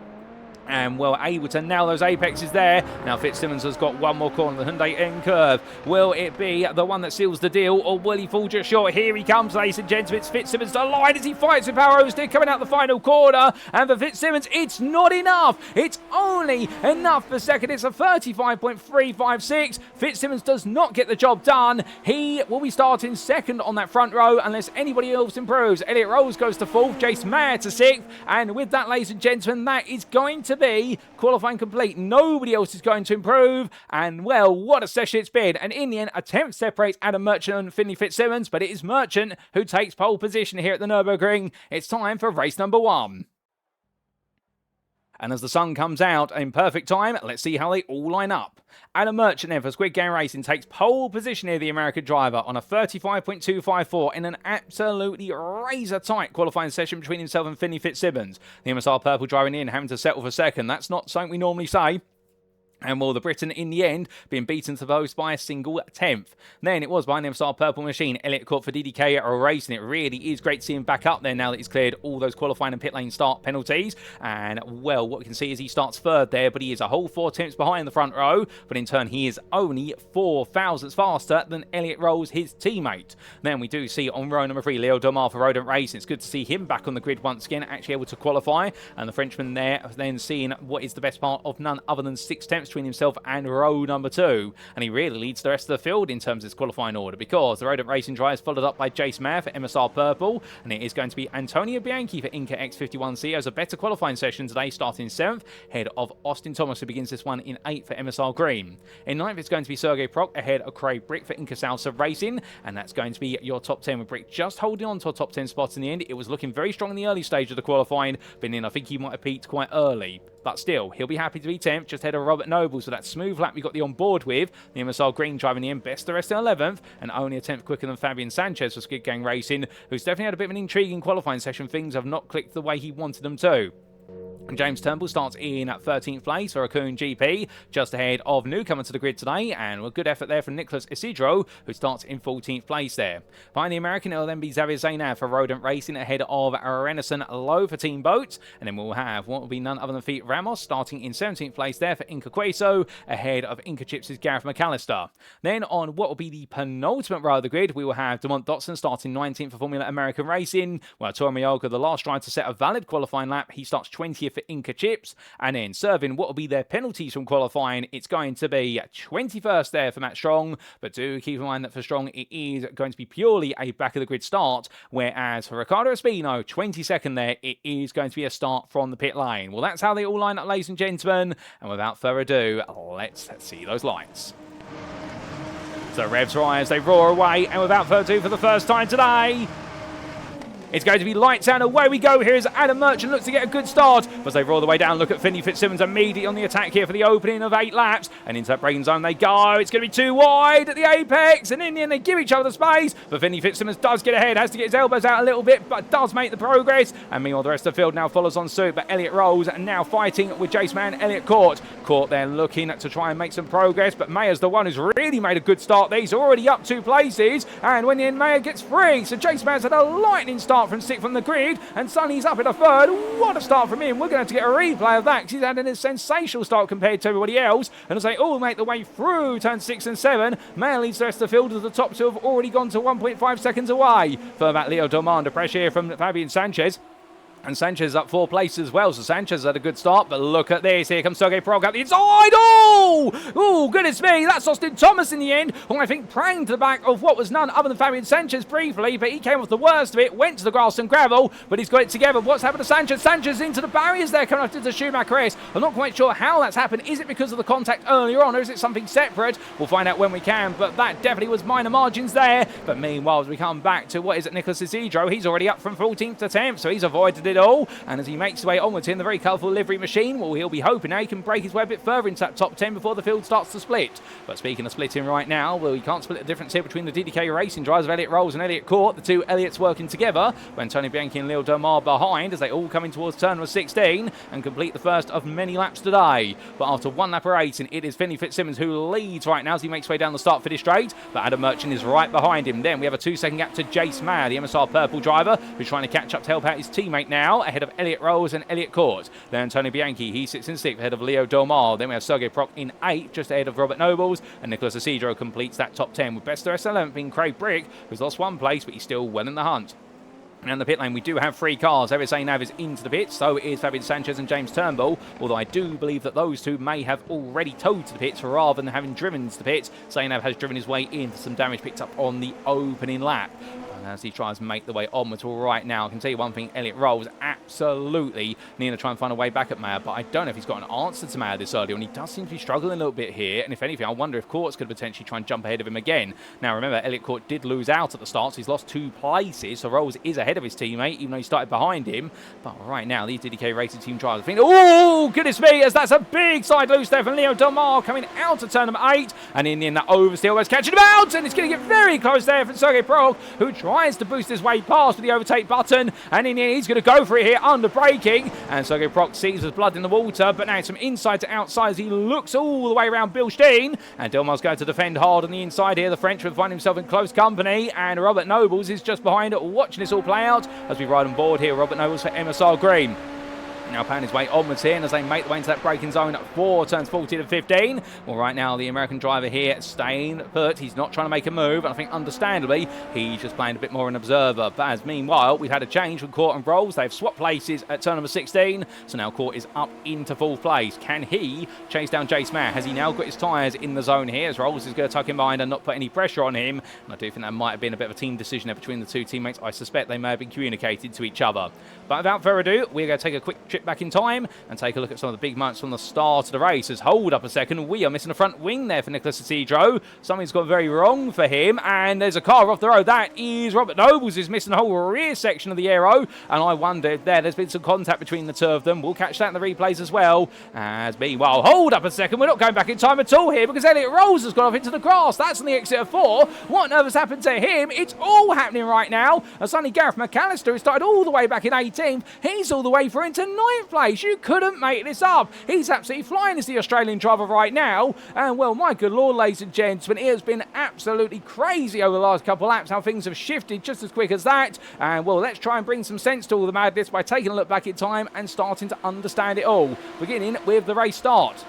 And well able to nail those apexes there. Now Fitzsimmons has got one more corner, the Hyundai N curve. Will it be the one that seals the deal, or will he fall just short? Here he comes, ladies and gentlemen. It's Fitzsimmons to the line as he fights with Power Oversteer coming out the final corner. And for Fitzsimmons, it's not enough. It's only enough for second. It's a 35.356. Fitzsimmons does not get the job done. He will be starting second on that front row unless anybody else improves. Elliot Rose goes to 4th, Jace Mayer to 6th. And with that, ladies and gentlemen, that is going to be qualifying complete. Nobody else is going to improve, and well, what a session it's been. And in the end, a 10th separates Adam Merchant and Finley Fitzsimmons, but it is Merchant who takes pole position here at the Nürburgring. It's time for race number 1. And as the sun comes out in perfect time, let's see how they all line up. Adam Merchant then for Squid Game Racing takes pole position here, the American driver, on a 35.254 in an absolutely razor-tight qualifying session between himself and Finley Fitzsimmons. The MSR Purple driving in, having to settle for second. That's not something we normally say. And well, the Briton in the end being beaten to post by a single 10th. Then it was by an MSR Purple Machine, Elliot Court for DDK Racing. It really is great to see him back up there now that he's cleared all those qualifying and pit lane start penalties. And well, what we can see is he starts third there, but he is a whole 4 tenths behind the front row. But in turn, he is only 4 thousandths faster than Elliot Rose, his teammate. Then we do see on row number 3, Leo Domar for Rodent Racing. It's good to see him back on the grid once again, actually able to qualify. And the Frenchman there then seeing what is the best part of none other than 6 tenths between himself and row number 2, and he really leads the rest of the field in terms of his qualifying order, because the Rodent Racing drive is followed up by Jace Mayer for MSR Purple, and it is going to be Antonio Bianchi for INCA X51C as a better qualifying session today, starting 7th, ahead of Austin Thomas, who begins this one in 8th for MSR Green. In 9th, it's going to be Sergey Proc ahead of Craig Brick for INCA Salsa Racing, and that's going to be your top 10, with Brick just holding on to a top 10 spot in the end. It was looking very strong in the early stage of the qualifying, but then I think he might have peaked quite early. But still, he'll be happy to be 10th, just ahead of Robert Noble. So that smooth lap we got the on board with. The MSR Green driving the end best the rest in 11th, and only a 10th quicker than Fabian Sanchez for Skid Gang Racing, who's definitely had a bit of an intriguing qualifying session. Things have not clicked the way he wanted them to. And James Turnbull starts in at 13th place for Raccoon GP, just ahead of newcomer to the grid today, and a good effort there from Nicholas Isidro, who starts in 14th place there. Behind the American, it'll then be Xavier Zainab for Rodent Racing, ahead of Renison Lowe for Team Boats, and then we'll have what will be none other than Feet Ramos starting in 17th place there for Inca Queso, ahead of Inca Chips' Gareth McAllister. Then on what will be the penultimate row of the grid, we will have Demont Dotson starting 19th for Formula American Racing, while Tormiyoga, the last driver to set a valid qualifying lap, he starts 20th for Inca Chips, and then serving what will be their penalties from qualifying, it's going to be 21st there for Matt Strong, but do keep in mind that for Strong it is going to be purely a back of the grid start, whereas for Ricardo Espino, 22nd there, it is going to be a start from the pit lane. Well, that's how they all line up, ladies and gentlemen, and without further ado, let's see those lights. So revs rise, they roar away, and without further ado, for the first time today, it's going to be lights out, away we go. Here's Adam Merchant, looks to get a good start. But as they roll the way down, look at Finley Fitzsimmons immediately on the attack here for the opening of 8 laps. And into that braking zone they go. It's going to be too wide at the apex. And in the end, they give each other the space. But Finley Fitzsimmons does get ahead, has to get his elbows out a little bit, but does make the progress. And meanwhile, the rest of the field now follows on suit. But Elliot Rose now fighting with Jace Man, Elliot Court. Court there looking to try and make some progress. But Mayer's the one who's really made a good start there. He's already up 2 places. And when the end, Mayer gets free. So Jace Man's had a lightning start from 6th from the grid, and Sonny's up in a 3rd. What a start from him. We're going to have to get a replay of that, because he's had a sensational start compared to everybody else. And as they all make the way through turn 6 and 7, Mayer leads the rest of the field, as the top 2 have already gone to 1.5 seconds away. Further back, Leo Dormand, under pressure here from Fabian Sanchez. And Sanchez up 4 places as well, so Sanchez had a good start, but look at this. Here comes Sergei Prog up the inside. Oh, goodness me, that's Austin Thomas in the end, who I think pranged to the back of what was none other than Fabian Sanchez briefly, but he came off the worst of it, went to the grass and gravel, but he's got it together. What's happened to Sanchez? Sanchez into the barriers there, coming up to the Schumacher S. I'm not quite sure how that's happened. Is it because of the contact earlier on, or is it something separate? We'll find out when we can, but that definitely was minor margins there. But meanwhile, as we come back to, what is it, Nicholas Isidro, he's already up from 14th to 10th, so he's avoided it all, and as he makes his way onwards in the very colourful livery machine, well, he'll be hoping now he can break his way a bit further into that top 10 before the field starts to split. But speaking of splitting right now, well, you can't split the difference here between the DDK Racing drivers of Elliott Rolls and Elliott Court, the two Elliots working together, when Tony Bianchi and Leo Domar behind as they all come in towards turn number 16 and complete the first of many laps today. But after one lap of racing, it is Finley Fitzsimmons who leads right now as he makes his way down the start finish straight, but Adam Merchant is right behind him. Then we have a 2-second gap to Jace Mayer, the MSR purple driver, who's trying to catch up to help out his teammate now, ahead of Elliott Rolls and Elliott Court. Then Tony Bianchi, he sits in 6th ahead of Leo Domar. Then we have Sergei Prok in 8th, just ahead of Robert Nobles, and Nicholas Isidro completes that top 10, with best of 11th being Craig Brick, who's lost 1 place, but he's still well in the hunt. And in the pit lane, we do have 3 cars. Zainav is into the pits, so is Fabian Sanchez and James Turnbull, although I do believe that those two may have already towed to the pits rather than having driven to the pits. Zainav has driven his way in for some damage picked up on the opening lap. As he tries to make the way onwards. Well, right now, I can tell you one thing, Elliott Rolls absolutely need to try and find a way back at Mayer, but I don't know if he's got an answer to Mayer this early on. He does seem to be struggling a little bit here, and if anything, I wonder if Courts could potentially try and jump ahead of him again. Now, remember, Elliott Court did lose out at the start, so he's lost 2 places, so Rolls is ahead of his teammate, even though he started behind him. But right now, these DDK Racing Team drivers think, oh, goodness me, as that's a big side loose there from Leo Domar coming out of turn number 8, and in the end, that oversteer was catching him out, and it's going to get very close there from Sergei Prog, who tries to boost his way past with the overtake button, and in the end he's going to go for it here under braking, and Sergei Prok sees there's blood in the water, but now it's from inside to outside as he looks all the way around Bill Steen, and Delmar's going to defend hard on the inside here. The Frenchman finds himself in close company, and Robert Nobles is just behind watching this all play out as we ride on board here. Robert Nobles for MSR Green. Now pounding his way onwards here, and as they make the way into that braking zone for turns 14 and 15. Well, right now the American driver here staying put. He's not trying to make a move, and I think understandably he's just playing a bit more an observer. But as meanwhile, we've had a change with Court and Rolls. They've swapped places at turn number 16, so now Court is up into 4th place. Can he chase down Jace Mayer? Has he now got his tyres in the zone here, as Rolls is going to tuck him behind and not put any pressure on him? And I do think that might have been a bit of a team decision there between the two teammates. I suspect they may have been communicated to each other. But without further ado, we're going to take a quick trip back in time and take a look at some of the big moments from the start of the race. As hold up a second, we are missing the front wing there for Nicholas Isidro. Something's gone very wrong for him, and there's a car off the road. That is Robert Nobles, is missing the whole rear section of the aero, and I wonder if there's been some contact between the two of them. We'll catch that in the replays as well. As meanwhile, hold up a second, we're not going back in time at all here because Elliott Rolls has gone off into the grass. That's on the exit of 4. What on earth has happened to him? It's all happening right now. And suddenly Gareth McAllister, who started all the way back in 18th, he's all the way through into 9th place. You couldn't make this up. He's absolutely flying as the Australian driver right now. And well, my good lord, ladies and gentlemen, it has been absolutely crazy over the last couple of laps how things have shifted just as quick as that. And well, let's try and bring some sense to all the madness by taking a look back in time and starting to understand it all. Beginning with the race start.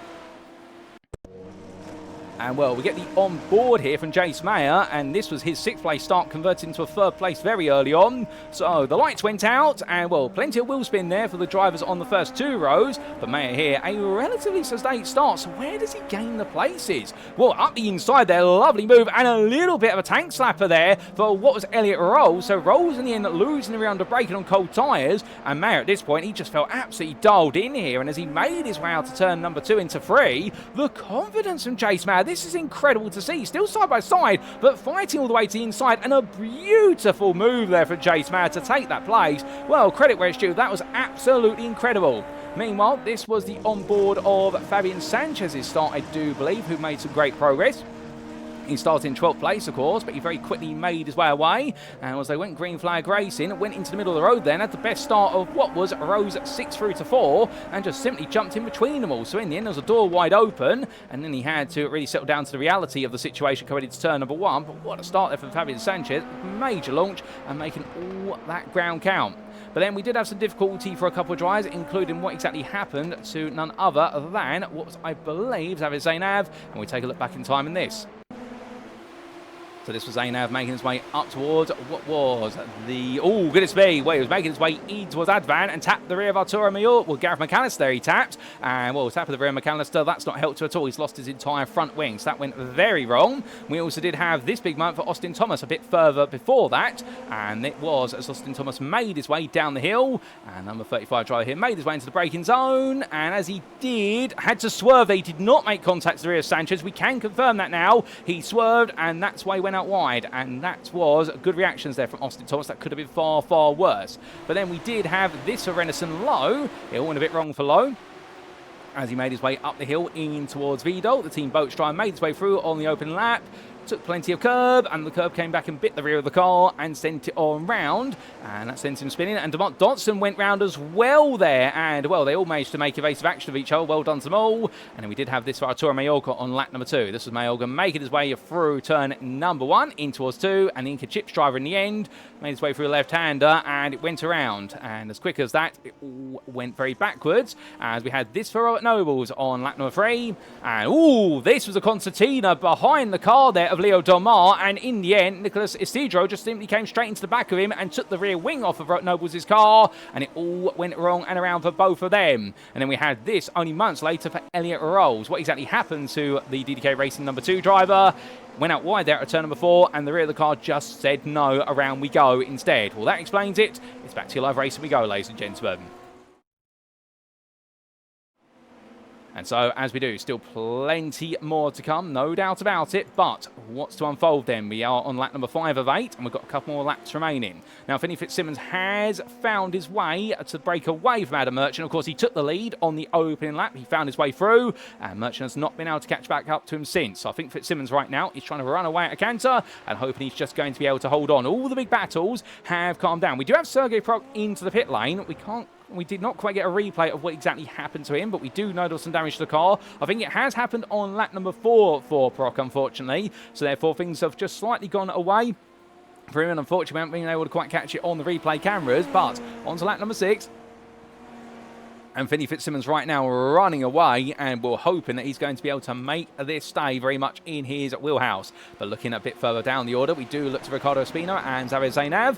And well, we get the on board here from Jace Mayer, and this was his 6th place start converted into a 3rd place very early on. So the lights went out, and well, plenty of wheel spin there for the drivers on the first 2 rows. But Mayer here, a relatively sustained start. So where does he gain the places? Well, up the inside there, lovely move, and a little bit of a tank slapper there for what was Elliott Rolls. So Rolls in the end losing around the braking on cold tyres, and Mayer at this point, he just felt absolutely dialed in here. And as he made his way out to turn number 2 into 3, the confidence from Jace Mayer, this is incredible to see. Still side by side, but fighting all the way to the inside, and a beautiful move there for Jace Mayer to take that place. Well, credit where it's due. That was absolutely incredible. Meanwhile, this was the onboard of Fabian Sanchez's start, I do believe, who made some great progress. He started in 12th place, of course, but he very quickly made his way away. And as they went green flag racing, went into the middle of the road then, had the best start of what was rows 6 through to 4, and just simply jumped in between them all. So in the end, there was a door wide open, and then he had to really settle down to the reality of the situation coming into turn number 1. But what a start there from Fabian Sanchez. Major launch and making all that ground count. But then we did have some difficulty for a couple of drives, including what exactly happened to none other than what was, I believe, Fabian Zainav. And we take a look back in time in this. So this was Zainav making his way up towards what was the... Oh, goodness me. Well, he was making his way in towards Advan and tapped the rear of Arturo Mayor. Well, Gareth McAllister he tapped. And, well, tap of the rear of McAllister, that's not helped to at all. He's lost his entire front wing. So that went very wrong. We also did have this big moment for Austin Thomas a bit further before that. And it was as Austin Thomas made his way down the hill. And number 35 driver here made his way into the braking zone. And as he did, had to swerve. He did not make contact to the rear of Sanchez. We can confirm that now. He swerved, and that's why he went out wide, and that was good reactions there from Austin Thomas. That could have been far, far worse. But then we did have this for Renison Lowe. It all went a bit wrong for Lowe as he made his way up the hill in towards Vidal. The team boat driver made his way through on the open lap. Took plenty of curb, and the curb came back and bit the rear of the car and sent it on round, and that sent him spinning. And DeMont Dodson went round as well there, and well, they all managed to make evasive action of each other. Well done to them all. And then we did have this for Arturo Mayorga on lap number 2. This was Mayorga making his way through turn number 1 in towards 2, and the INCA Chips driver in the end made his way through a left-hander, and it went around. And as quick as that, it all went very backwards, as we had this for Robert Nobles on lap number 3. And ooh, this was a concertina behind the car there of Leo Domar, and in the end, Nicholas Isidro just simply came straight into the back of him and took the rear wing off of Nobles' car, and it all went wrong and around for both of them. And then we had this only months later for Elliot Rolls. What exactly happened to the DDK Racing number 2 driver? Went out wide there at turn number 4, and the rear of the car just said no, around we go instead. Well, that explains it. It's back to your live racing we go, ladies and gentlemen. And so, as we do, still plenty more to come, no doubt about it. But what's to unfold then? We are on lap number 5 of 8, and we've got a couple more laps remaining. Now, Finley Fitzsimmons has found his way to break away from Adam Merchant. Of course, he took the lead on the opening lap. He found his way through, and Merchant has not been able to catch back up to him since. So I think Fitzsimmons right now is trying to run away at a canter and hoping he's just going to be able to hold on. All the big battles have calmed down. We do have Sergei Proc into the pit lane. We did not quite get a replay of what exactly happened to him, but we do know there was some damage to the car. I think it has happened on lap number 4 for Proc, unfortunately. So therefore, things have just slightly gone away for him, and unfortunately, we haven't been able to quite catch it on the replay cameras. But on to lap number 6. And Finley Fitzsimmons right now running away, and we're hoping that he's going to be able to make this stay very much in his wheelhouse. But looking a bit further down the order, we do look to Ricardo Espino and Xavier Zainav.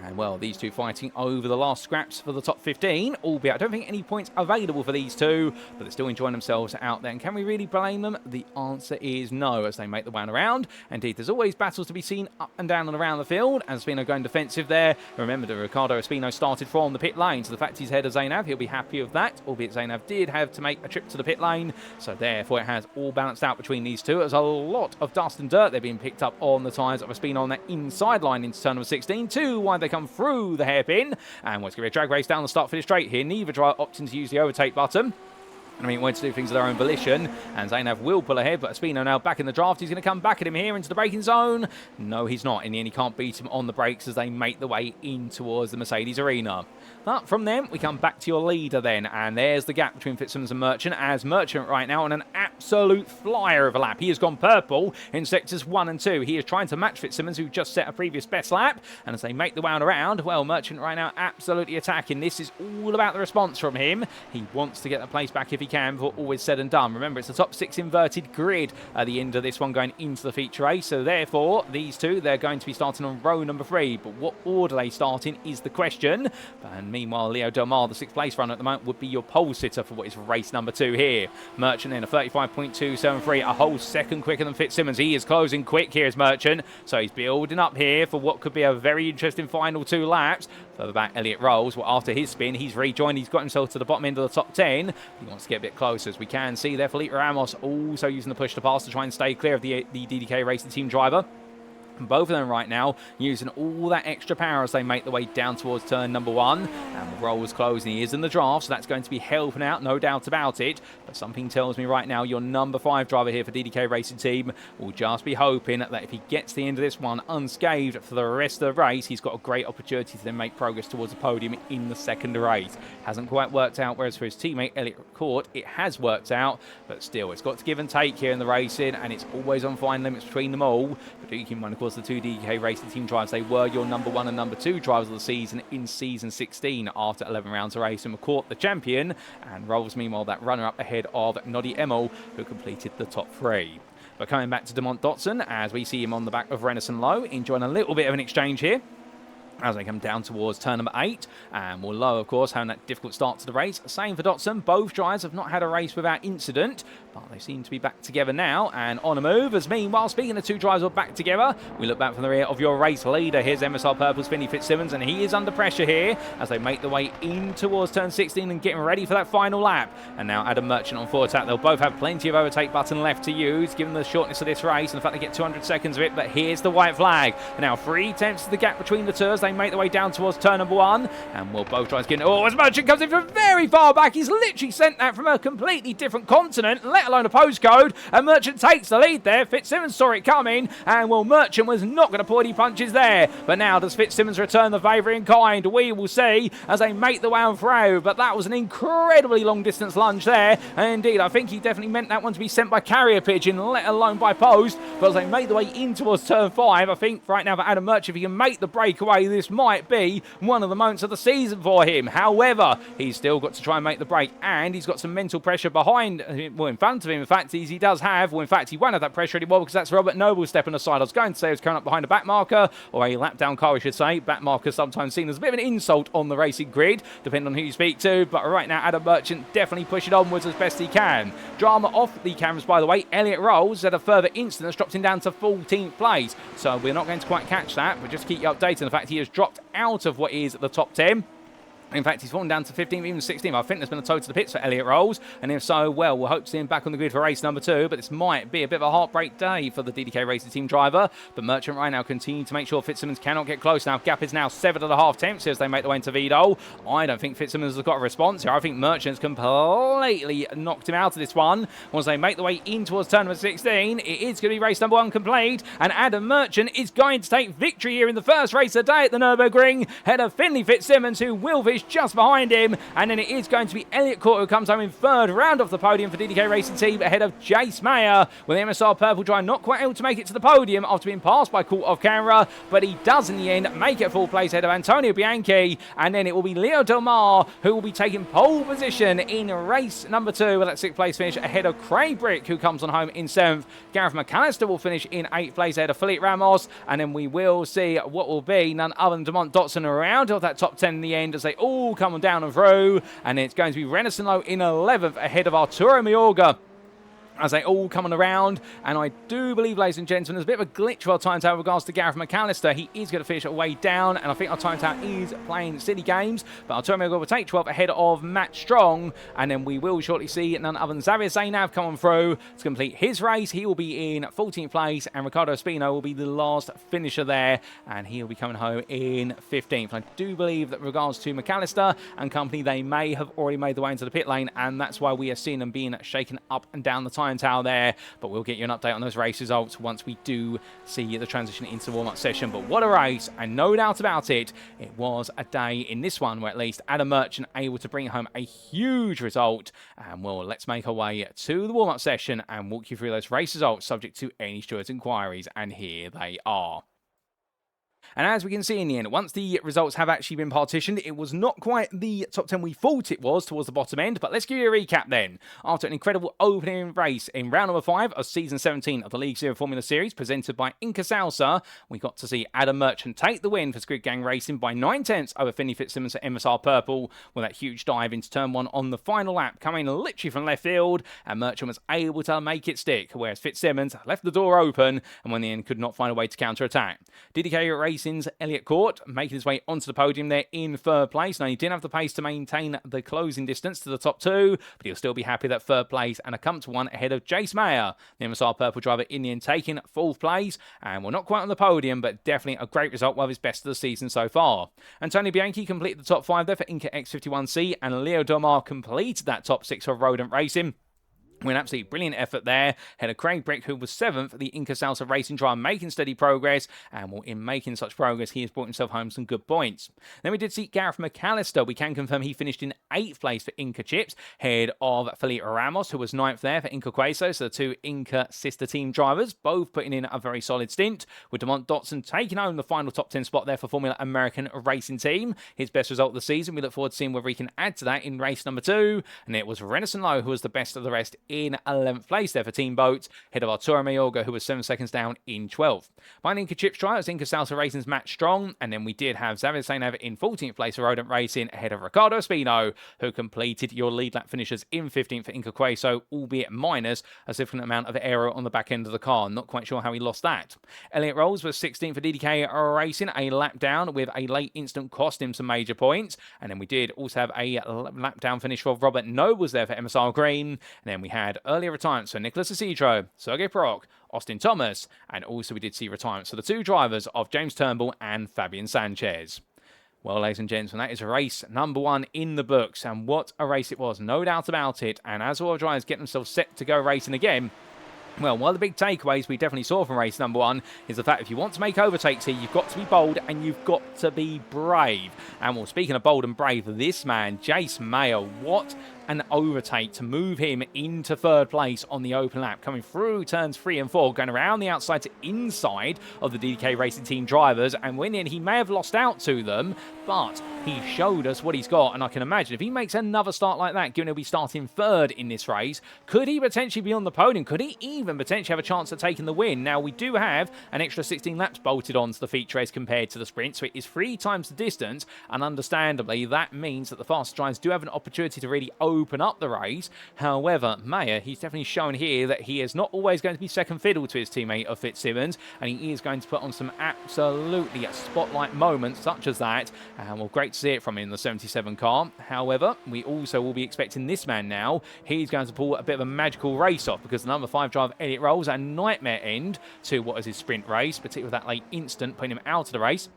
And, well, these two fighting over the last scraps for the top 15, albeit I don't think any points available for these two, but they're still enjoying themselves out there. And can we really blame them? The answer is no, as they make the one around. Indeed, there's always battles to be seen up and down and around the field, and Espino going defensive there. Remember that Ricardo Espino started from the pit lane, so the fact he's ahead of Zainav, he'll be happy with that, albeit Zainav did have to make a trip to the pit lane, so therefore it has all balanced out between these two. There's a lot of dust and dirt they're being picked up on the tyres of Espino on that inside line into turn number 16. 2 wide they come through the hairpin, and what's going to be a drag race down the start finish straight here. Neither driver opting to use the overtake button. I mean, wants to do things of their own volition, and Zainav will pull ahead, but Espino now back in the draft. He's going to come back at him here into the braking zone. No, he's not. In the end, he can't beat him on the brakes as they make the way in towards the Mercedes arena. But from them, we come back to your leader then, and there's the gap between Fitzsimmons and Merchant, as Merchant right now on an absolute flyer of a lap. He has gone purple in sectors 1 and 2. He is trying to match Fitzsimmons, who just set a previous best lap, and as they make the round around, well, Merchant right now absolutely attacking. This is all about the response from him. He wants to get the place back if he can before all is said and done. Remember, it's the top 6 inverted grid at the end of this one going into the feature race, so therefore, these two, they're going to be starting on row number 3, but what order they start in is the question. And meanwhile, Leo Del Mar, the 6th place runner at the moment, would be your pole sitter for what is race number 2 here. Merchant in a 35.273, a whole second quicker than Fitzsimmons. He is closing quick. Here's Merchant, so he's building up here for what could be a very interesting final 2 laps. Further back, Elliot Rolls. Well, after his spin, he's rejoined. He's got himself to the bottom end of the top 10. He wants to get a bit closer, as we can see there. Felipe Ramos also using the push to pass to try and stay clear of the DDK Racing Team driver. Both of them right now using all that extra power as they make the way down towards turn number 1. And the roll is closing. He is in the draft, so that's going to be helping out, no doubt about it. But something tells me right now your number 5 driver here for DDK Racing Team will just be hoping that if he gets to the end of this one unscathed for the rest of the race, he's got a great opportunity to then make progress towards the podium in the second race. Hasn't quite worked out, whereas for his teammate Elliot Court, it has worked out. But still, it's got to give and take here in the racing, and it's always on fine limits between them all. But do keep in mind, of course, the 2 DDK Racing Team drivers, they were your number 1 and number 2 drivers of the season in season 16 after 11 rounds of racing. McCourt, the champion, and Rolls, meanwhile, that runner-up ahead of Noddy Emmel, who completed the top 3. But coming back to Demont Dotson, as we see him on the back of Renison Low, enjoying a little bit of an exchange here as they come down towards turn number 8. And more Low, of course, having that difficult start to the race. Same for Dotson. Both drivers have not had a race without incident, but they seem to be back together now and on a move. As meanwhile, speaking of two drivers are back together, we look back from the rear of your race leader. Here's MSR Purple's Finley Fitzsimmons, and he is under pressure here as they make the way in towards turn 16 and getting ready for that final lap. And now Adam Merchant on full attack. They'll both have plenty of overtake button left to use, given the shortness of this race and the fact they get 200 seconds of it. But here's the white flag. And now 3/10 of the gap between the two as they make their way down towards turn number 1. And will both drivers get... Oh, as Merchant comes in from very far back. He's literally sent that from a completely different continent, let alone a postcode. And Merchant takes the lead there. Fitzsimmons saw it coming, and well, Merchant was not going to pull any punches there. But now does Fitzsimmons return the favour in kind? We will see as they make the way on through. But that was an incredibly long distance lunge there. And indeed, I think he definitely meant that one to be sent by carrier pigeon, let alone by post. But as they make the way in towards turn 5, I think right now for Adam Merchant, if he can make the breakaway, this might be one of the moments of the season for him. However, he's still got to try and make the break, and he's got some mental pressure behind, well, in front of him. In fact, he does have, well, in fact, he won't have that pressure anymore because that's Robert Noble stepping aside. I was going to say he was coming up behind a back marker, or a lap down car, we should say. Back marker sometimes seen as a bit of an insult on the racing grid, depending on who you speak to. But right now, Adam Merchant definitely pushing onwards as best he can. Drama off the cameras, by the way. Elliot Rolls had a further incident that's dropped him down to 14th place. So we're not going to quite catch that, but just keep you updated on the fact he has dropped out of what is the top 10. In fact, he's fallen down to 15th, even 16th. I think there's been a tow to the pits for Elliot Rolls. And if so, well, we'll hope to see him back on the grid for race number 2. But this might be a bit of a heartbreak day for the DDK Racing Team driver. But Merchant right now continuing to make sure Fitzsimmons cannot get close. Now, gap is now 7.5 tenths as they make the way into Vido. I don't think Fitzsimmons has got a response here. I think Merchant's completely knocked him out of this one. Once they make the way in towards turn number 16, it is going to be race number 1 complete. And Adam Merchant is going to take victory here in the first race of the day at the Nürburgring. Ahead of Finley Fitzsimmons, who will fish just behind him. And then it is going to be Elliot Court who comes home in 3rd, round off the podium for DDK Racing Team, ahead of Jace Mayer, with the MSR Purple driver not quite able to make it to the podium after being passed by Court off camera, but he does in the end make it full place ahead of Antonio Bianchi. And then it will be Leo Del Mar who will be taking pole position in race number 2 with that 6th place finish ahead of Craig Brick, who comes on home in 7th. Gareth McAllister will finish in 8th place ahead of Philippe Ramos, and then we will see what will be none other than Demont Dotson around of that top 10 in the end as they all come down and through. And it's going to be Renison Low in 11th ahead of Arturo Mayorga as they all coming around. And I do believe, ladies and gentlemen, there's a bit of a glitch for our time tower with regards to Gareth McAllister. He is going to finish way down, and I think our time tower is playing silly games. But Arturo Mayorga will take 12th ahead of Matt Strong, and then we will shortly see none other than Xavier Zainav come on through to complete his race. He will be in 14th place, and Ricardo Espino will be the last finisher there, and he'll be coming home in 15th. I do believe that with regards to McAllister and company, they may have already made the way into the pit lane, and that's why we are seeing them being shaken up and down the time tower there. But we'll get you an update on those race results once we do see the transition into the warm-up session. But what a race, and no doubt about it, it was a day in this one where at least Adam Merchant able to bring home a huge result. And well, let's make our way to the warm-up session and walk you through those race results subject to any stewards' inquiries, and here they are. And as we can see in the end, once the results have actually been partitioned, it was not quite the top 10 we thought it was towards the bottom end. But let's give you a recap then. After an incredible opening race in round number 5 of Season 17 of the League Zero Formula Series, presented by INCA Salsa, we got to see Adam Merchant take the win for Squid Gang Racing by 9 tenths over Finley Fitzsimmons at MSR Purple, with that huge dive into turn 1 on the final lap, coming literally from left field, and Merchant was able to make it stick, whereas Fitzsimmons left the door open, and when the end could not find a way to counter-attack. DDK Racing's Elliot Court making his way onto the podium there in 3rd place. Now, he didn't have the pace to maintain the closing distance to the top 2, but he'll still be happy that 3rd place and a comfortable one ahead of Jace Mayer, the MSR Purple driver in the end, taking 4th place. And we're not quite on the podium, but definitely a great result, one of his best of the season so far. Antonio Bianchi completed the top 5 there for INCA X51C, and Leo Domar completed that top 6 for Rodent Racing. An absolutely brilliant effort there. Ahead of Craig Brick, who was 7th, the INCA Salsa racing driver, making steady progress. And well, in making such progress, he has brought himself home some good points. Then we did see Gareth McAllister. We can confirm he finished in 8th place for INCA Chips, ahead of Felipe Ramos, who was 9th there for INCA Queso. So the two INCA sister team drivers, both putting in a very solid stint, with Demont Dotson taking home the final top 10 spot there for Formula American Racing Team. His best result of the season. We look forward to seeing whether he can add to that in race number 2. And it was Renison Lowe who was the best of the rest in 11th place there for Team Boat, ahead of Arturo Mayorga, who was 7 seconds down in 12th. Behind INCA Chips drivers, INCA Salsa Racing's Matt Strong, and then we did have Xavier Saint-Ever in 14th place for Rodent Racing, ahead of Ricardo Espino, who completed your lead lap finishers in 15th for INCA Queso, albeit minus a significant amount of error on the back end of the car. Not quite sure how he lost that. Elliot Rolls was 16th for DDK Racing, a lap down with a late incident cost him some major points. And then we did also have a lap down finish for Robert Nobles there for MSR Green. And then we had earlier retirements for Nicholas Isidro, Sergey Proc, Austin Thomas, and also we did see retirements for the two drivers of James Turnbull and Fabian Sanchez. Well, ladies and gentlemen, that is race number 1 in the books, and what a race it was, no doubt about it. And as all drivers get themselves set to go racing again, well, one of the big takeaways we definitely saw from race number 1 is the fact if you want to make overtakes here, you've got to be bold and you've got to be brave. And well, speaking of bold and brave, this man, Jace Mayer, what an overtake to move him into 3rd place on the open lap, coming through turns 3 and 4, going around the outside to inside of the DDK Racing Team drivers, and when in, he may have lost out to them, but he showed us what he's got. And I can imagine if he makes another start like that, given he'll be starting 3rd in this race, could he potentially be on the podium? Could he even potentially have a chance of taking the win? Now, we do have an extra 16 laps bolted onto the feature race compared to the sprint, so it is 3 times the distance, and understandably that means that the fast drivers do have an opportunity to really open up the race. However, Mayer, he's definitely shown here that he is not always going to be second fiddle to his teammate of Fitzsimmons, and he is going to put on some absolutely spotlight moments such as that, and well, great to see it from him in the 77 car. However, we also will be expecting this man now. He's going to pull a bit of a magical race off, because the number 5 driver Elliot Rolls a nightmare end to what is his sprint race, particularly with that late instant putting him out of the race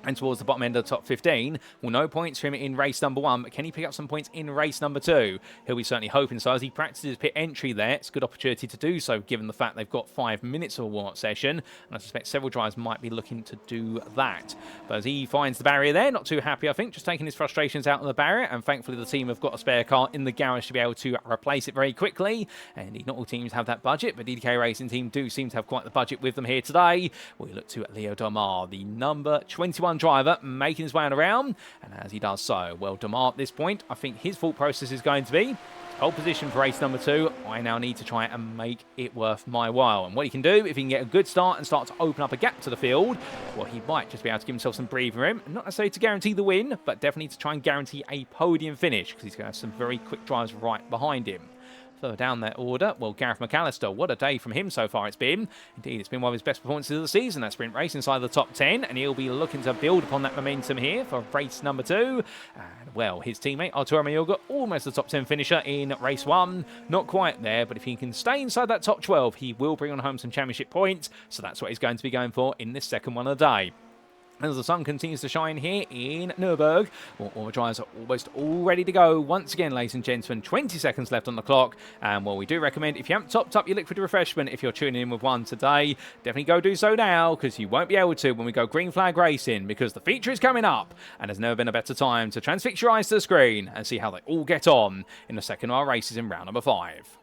and towards the bottom end of the top 15. Well, no points for him in race number 1, but can he pick up some points in race number 2? He'll be certainly hoping so. As he practices pit entry there, it's a good opportunity to do so, given the fact they've got 5 minutes of a warm-up session, and I suspect several drivers might be looking to do that. But as he finds the barrier there, not too happy, I think, just taking his frustrations out on the barrier, and thankfully the team have got a spare car in the garage to be able to replace it very quickly. And not all teams have that budget, but DDK Racing Team do seem to have quite the budget with them here today. We look to Leo Domar, the number 21 driver, making his way on around, and as he does so, well, Domar at this point, I think his thought process is going to be hold position for race number 2. I now need to try and make it worth my while. And what he can do, if he can get a good start and start to open up a gap to the field, well, he might just be able to give himself some breathing room. Not necessarily to guarantee the win, but definitely to try and guarantee a podium finish, because he's going to have some very quick drives right behind him. Further down that order, well, Gareth McAllister, what a day from him so far it's been. Indeed, it's been one of his best performances of the season, that sprint race inside the top 10, and he'll be looking to build upon that momentum here for race number 2. And, well, his teammate, Arturo Mayorga, almost the top 10 finisher in race 1. Not quite there, but if he can stay inside that top 12, he will bring on home some championship points, so that's what he's going to be going for in this second one of the day. As the sun continues to shine here in Nürburgring, well, all the drivers are almost all ready to go. Once again, ladies and gentlemen, 20 seconds left on the clock. And well, we do recommend, if you haven't topped up your liquid refreshment, if you're tuning in with one today, definitely go do so now, because you won't be able to when we go green flag racing, because the feature is coming up. And there's never been a better time to transfix your eyes to the screen and see how they all get on in the second of our races in round number 5.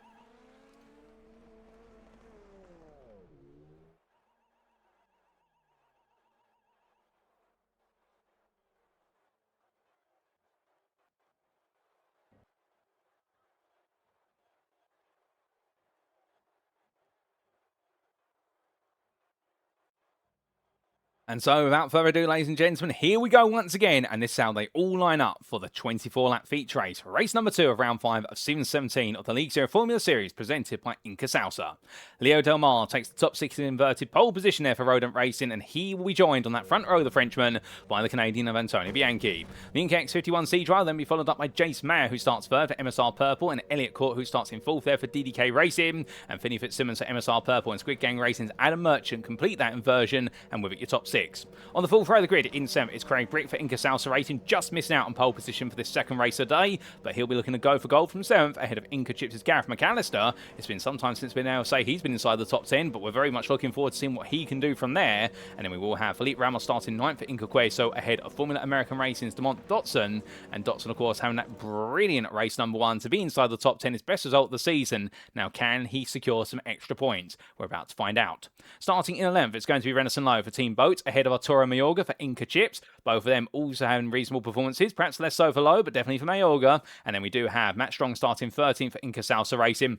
And so, without further ado, ladies and gentlemen, here we go once again, and this is how they all line up for the 24-lap feature race. Race number 2 of round 5 of season 17 of the League Zero Formula Series, presented by INCA Salsa. Leo Del Mar takes the top 6 in inverted pole position there for Rodent Racing, and he will be joined on that front row of the Frenchman by the Canadian of Antonio Bianchi. The INCA X51C driver then be followed up by Jace Mayer, who starts 3rd for MSR Purple, and Elliot Court, who starts in 4th there for DDK Racing, and Finley Fitzsimmons for MSR Purple, and Squid Gang Racing's Adam Merchant complete that inversion, and with it your top 6. 6. On the full throw of the grid, in 7th, it's Prix for INCA Salsa Racing, just missing out on pole position for this second race of the day, but he'll be looking to go for gold from 7th, ahead of INCA Chips' Gareth McAllister. It's been some time since we've been able to say he's been inside the top 10, but we're very much looking forward to seeing what he can do from there. And then we will have Felipe Ramos starting 9th for INCA Queso, ahead of Formula American Racing's DeMont Dotson, and Dotson, of course, having that brilliant race number 1 to be inside the top 10, his best result of the season. Now, can he secure some extra points? We're about to find out. Starting in 11th, it's going to be Renison Lowe for Team Boat, ahead of Arturo Mayorga for INCA Chips. Both of them also having reasonable performances, perhaps less so for Lowe, but definitely for Mayorga. And then we do have Matt Strong starting 13th for INCA Salsa Racing,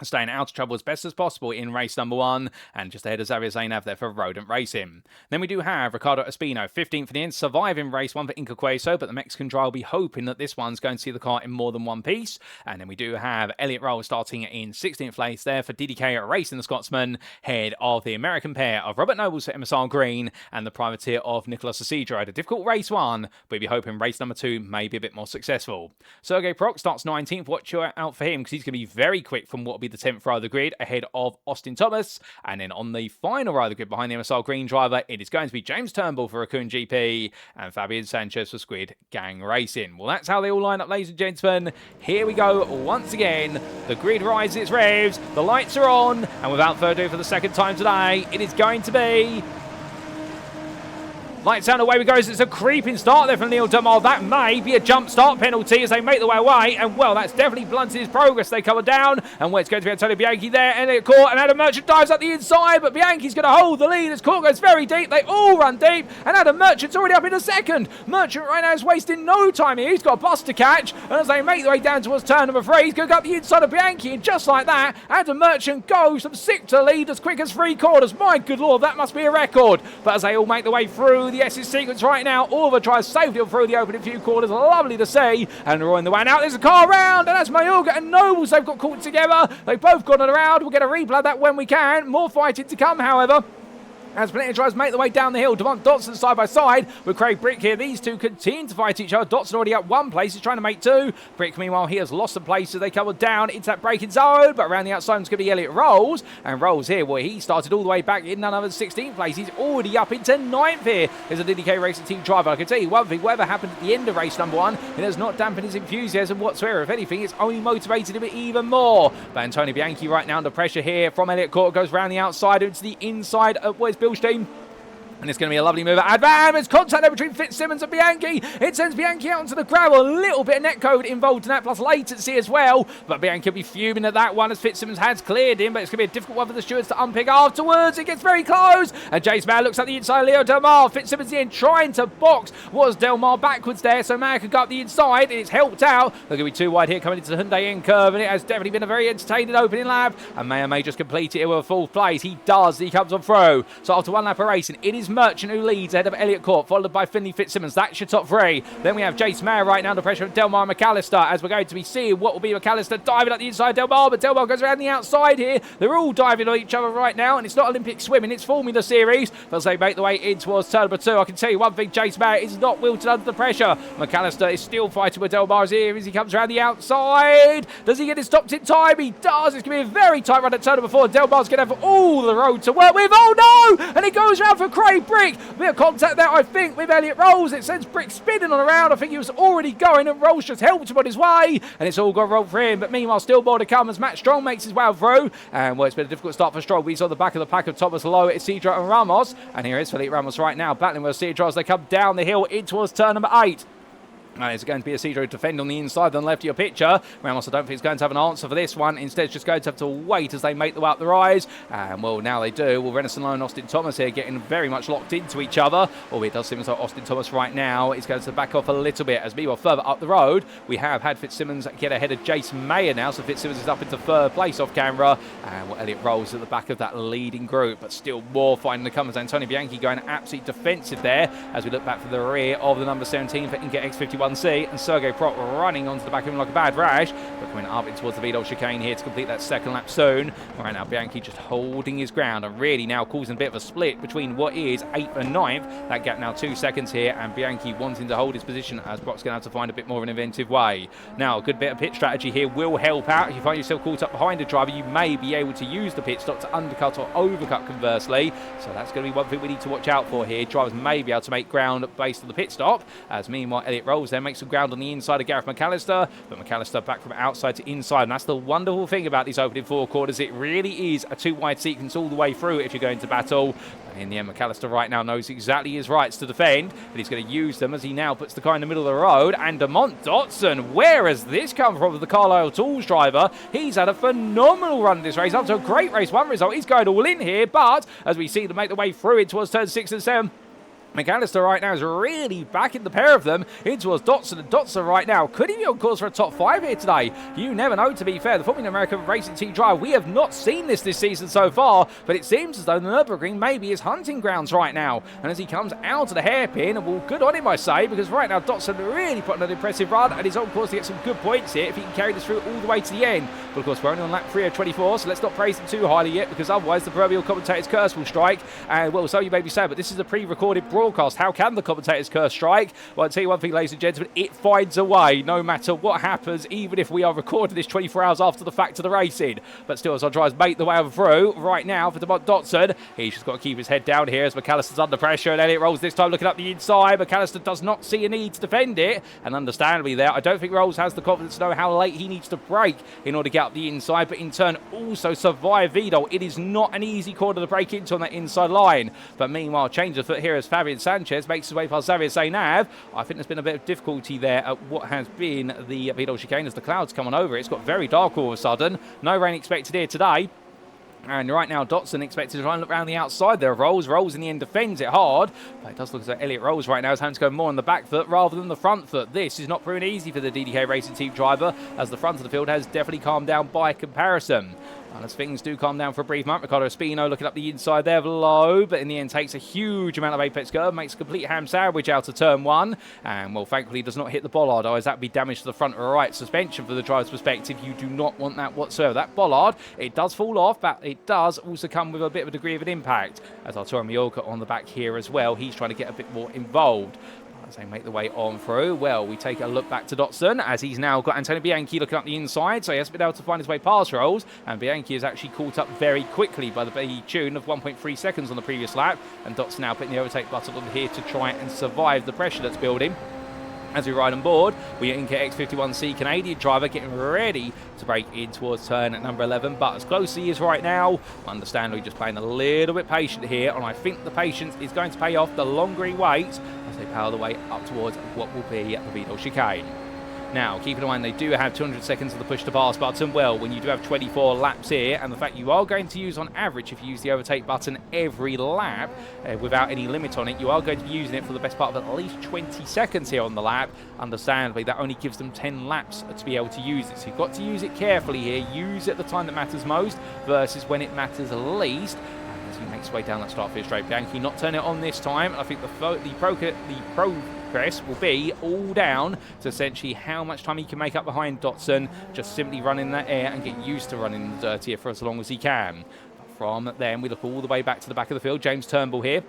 staying out of trouble as best as possible in race number 1, and just ahead of Xavier Zainab there for Rodent Racing. Then we do have Ricardo Espino, 15th for the end, surviving race 1 for INCA Queso, but the Mexican driver will be hoping that this one's going to see the car in more than one piece. And then we do have Elliot Roll starting in 16th place there for DDK Racing, the Scotsman, head of the American pair of Robert Nobles for MSR Green and the privateer of Nicolas Isidro. Had a difficult race 1, but we'll be hoping race number 2 may be a bit more successful. Sergey Proc starts 19th. Watch out for him because he's going to be very quick from what will be the 10th row of the grid, ahead of Austin Thomas. And then on the final row of the grid behind the MSR Green driver, it is going to be James Turnbull for Raccoon GP and Fabian Sanchez for Squid Gang Racing. Well, that's how they all line up, ladies and gentlemen. Here we go once again. The grid rises its revs, the lights are on, and without further ado, for the second time today, it is going to be lights down, away we go. It's a creeping start there from Neil Dumal. That may be a jump start penalty as they make their way away. And, well, that's definitely blunted his progress. They cover down. And where it's going to be Antonio Bianchi there. And it caught. And Adam Merchant dives up the inside. But Bianchi's going to hold the lead as Court goes very deep. They all run deep. And Adam Merchant's already up in a second. Merchant right now is wasting no time here. He's got a bus to catch. And as they make their way down towards turn number 3, he's going to go up the inside of Bianchi. And just like that, Adam Merchant goes from 6th to lead as quick as 3 quarters. My good Lord, that must be a record. But as they all make their way through the S's sequence right now, Orva tries safely through the opening few quarters. Lovely to see. And they're on the way out. There's a car round, and that's Mayorga and Nobles. They've got caught together. They've both gone around. We'll get a replay of that when we can. More fighting to come, however, as Plenty tries to make the way down the hill. DeMont Dotson side by side with Craig Brick here. These two continue to fight each other. Dotson already up 1 place. He's trying to make 2. Brick, meanwhile, he has lost some places. They cover down into that braking zone, but around the outside it's going to be Elliot Rolls. And Rolls here, well, he started all the way back in none other than 16th place. He's already up into 9th here. There's a DDK Racing Team driver. I can tell you one thing, whatever happened at the end of race number 1, it has not dampened his enthusiasm whatsoever. If anything, it's only motivated him even more. But Antonio Bianchi right now under pressure here from Elliot Court, goes round the outside into the inside of Wes Bilstein. And it's going to be a lovely move at Advan. It's contact there between Fitzsimmons and Bianchi. It sends Bianchi out onto the gravel. A little bit of netcode involved in that, plus latency as well. But Bianchi will be fuming at that one as Fitzsimmons has cleared him. But it's going to be a difficult one for the stewards to unpick afterwards. It gets very close. And Jace Mayer looks at the inside. Leo Delmar. Fitzsimmons in trying to box. Was Delmar backwards there, so Mayer could go up the inside. And it's helped out. They're going to be too wide here coming into the Hyundai end curve. And it has definitely been a very entertaining opening lap. And Mayer may just complete it with a full place. He does. He comes on through. So after 1 lap of racing, it is Merchant who leads ahead of Elliot Court, followed by Finley Fitzsimmons. That's your top 3. Then we have Jace Mayer right now under pressure of Delmar McAllister, as we're going to be seeing what will be McAllister diving at the inside Delmar, but Delmar goes around the outside here. They're all diving on each other right now, and it's not Olympic swimming, it's Formula Series. But as they make the way in towards turn number 2, I can tell you one thing, Jace Mayer is not wilted under the pressure. McAllister is still fighting with Delmar's here as he comes around the outside. Does he get it stopped in time? He does. It's going to be a very tight run at turn number 4. Delmar's going to have all the road to work with. Oh no! And it goes around for Craig Brick. Bit of contact there, I think, with Elliot Rolls. It sends Brick spinning on around. I think he was already going, and Rolls just helped him on his way. And it's all gone wrong for him. But meanwhile, still more to come as Matt Strong makes his way through. And, well, it's been a difficult start for Strong. He's on the back of the pack of Thomas Lowe, Isidro and Ramos. And here is Felipe Ramos right now, battling with Isidro as they come down the hill in towards turn number 8. It's going to be Isidro defend on the inside on the left of your picture. Ramos, I don't think he's going to have an answer for this one. Instead, it's just going to have to wait as they make the way up the rise. And, well, now they do. Well, Renison Lowe and Austin Thomas here getting very much locked into each other. Although it does seem as though Austin Thomas right now is going to back off a little bit. As meanwhile, further up the road, we have had Fitzsimmons get ahead of Jason Mayer now. So Fitzsimmons is up into 3rd place off camera. And, well, Elliot Rolls at the back of that leading group. But still more fighting to come as Antonio Bianchi going absolutely defensive there as we look back from the rear of the number 17 for INCA X51 51C, and Sergei Prot running onto the back of him like a bad rash, but coming up in towards the Vidal chicane here to complete that second lap soon. Right now, Bianchi just holding his ground and really now causing a bit of a split between what is 8th and 9th. That gap now 2 seconds here, and Bianchi wanting to hold his position as Brock's going to have to find a bit more of an inventive way. Now, a good bit of pit strategy here will help out. If you find yourself caught up behind a driver, you may be able to use the pit stop to undercut or overcut conversely. So that's going to be one thing we need to watch out for here. Drivers may be able to make ground based on the pit stop, as meanwhile Elliott Rolls there makes some ground on the inside of Gareth McAllister, but McAllister back from outside to inside, and that's the wonderful thing about these opening four quarters. It really is a two-wide sequence all the way through if you're going to battle. And in the end, McAllister right now knows exactly his rights to defend, but he's going to use them as he now puts the car in the middle of the road. And Demont Dotson, where has this come from with the Carlisle Tools driver? He's had a phenomenal run this race, up to a great race one result. He's going all in here, but as we see them make the way through it towards turns 6 and 7, McAllister right now is really backing the pair of them in towards Dotson, and Dotson right now could he be on course for a top 5 here today? You never know, to be fair. The Formula American Racing Team driver, we have not seen this season so far, but it seems as though the Nürburgring may be his hunting grounds right now. And as he comes out of the hairpin, well, good on him, I say, because right now Dotson really putting an impressive run and he's on course to get some good points here if he can carry this through all the way to the end. But of course, we're only on lap 3 of 24, so let's not praise him too highly yet, because otherwise the proverbial commentator's curse will strike. And well, so you may be saying, but this is a pre-recorded broadcast. How can the commentator's curse strike? Well, I'll tell you one thing, ladies and gentlemen, it finds a way no matter what happens, even if we are recording this 24 hours after the fact of the racing. But still, as our drivers make the way through right now for Demont Dotson, he's just got to keep his head down here as McAllister's under pressure, and Elliott Rolls this time looking up the inside. McAllister does not see a need to defend it, and understandably there, I don't think Rolls has the confidence to know how late he needs to brake in order to get up the inside, but in turn also survive Vidal. It is not an easy corner to break into on that inside line. But meanwhile, change of foot here as Fabian Sanchez makes his way past Xavier Sainav. I think there's been a bit of difficulty there at what has been the Vidal chicane as the clouds come on over. It's got very dark all of a sudden. No rain expected here today. And right now, Dotson expected to try and look around the outside there. Rolls in the end defends it hard. But it does look as though Elliott Rolls right now is having to go more on the back foot rather than the front foot. This is not proving easy for the DDK Racing Team driver, as the front of the field has definitely calmed down by comparison. And as things do calm down for a brief moment, Riccardo Espino looking up the inside there low, but in the end takes a huge amount of apex curve, makes a complete ham sandwich out of turn 1, and well, thankfully does not hit the bollard, otherwise that would be damage to the front right suspension. For the driver's perspective, you do not want that whatsoever. That bollard, it does fall off, but it does also come with a bit of a degree of an impact. As Arturo Mallorca on the back here as well, he's trying to get a bit more involved. As they make the way on through, well, we take a look back to Dotson, as he's now got Antonio Bianchi looking up the inside, so he hasn't been able to find his way past Rolls, and Bianchi is actually caught up very quickly by the tune of 1.3 seconds on the previous lap, and Dotson now putting the overtake button on here to try and survive the pressure that's building. As we ride on board, we are INCA X51C Canadian driver getting ready to break in towards turn at number 11, but as close as he is right now, understandably just playing a little bit patient here, and I think the patience is going to pay off the longer he waits as they power the way up towards what will be the Vidal chicane. Now, keep in mind they do have 200 seconds of the push to pass button. Well, when you do have 24 laps here, and the fact you are going to use on average, if you use the overtake button every lap without any limit on it, you are going to be using it for the best part of at least 20 seconds here on the lap. Understandably, that only gives them 10 laps to be able to use it. So you've got to use it carefully here. Use it at the time that matters most versus when it matters least. And as he makes his way down that start finish straight, Bianchi not turn it on this time. I think the progress will be all down to essentially how much time he can make up behind Dotson, just simply run in that air and get used to running in the dirt here for as long as he can. But from then, we look all the way back to the back of the field. James Turnbull here,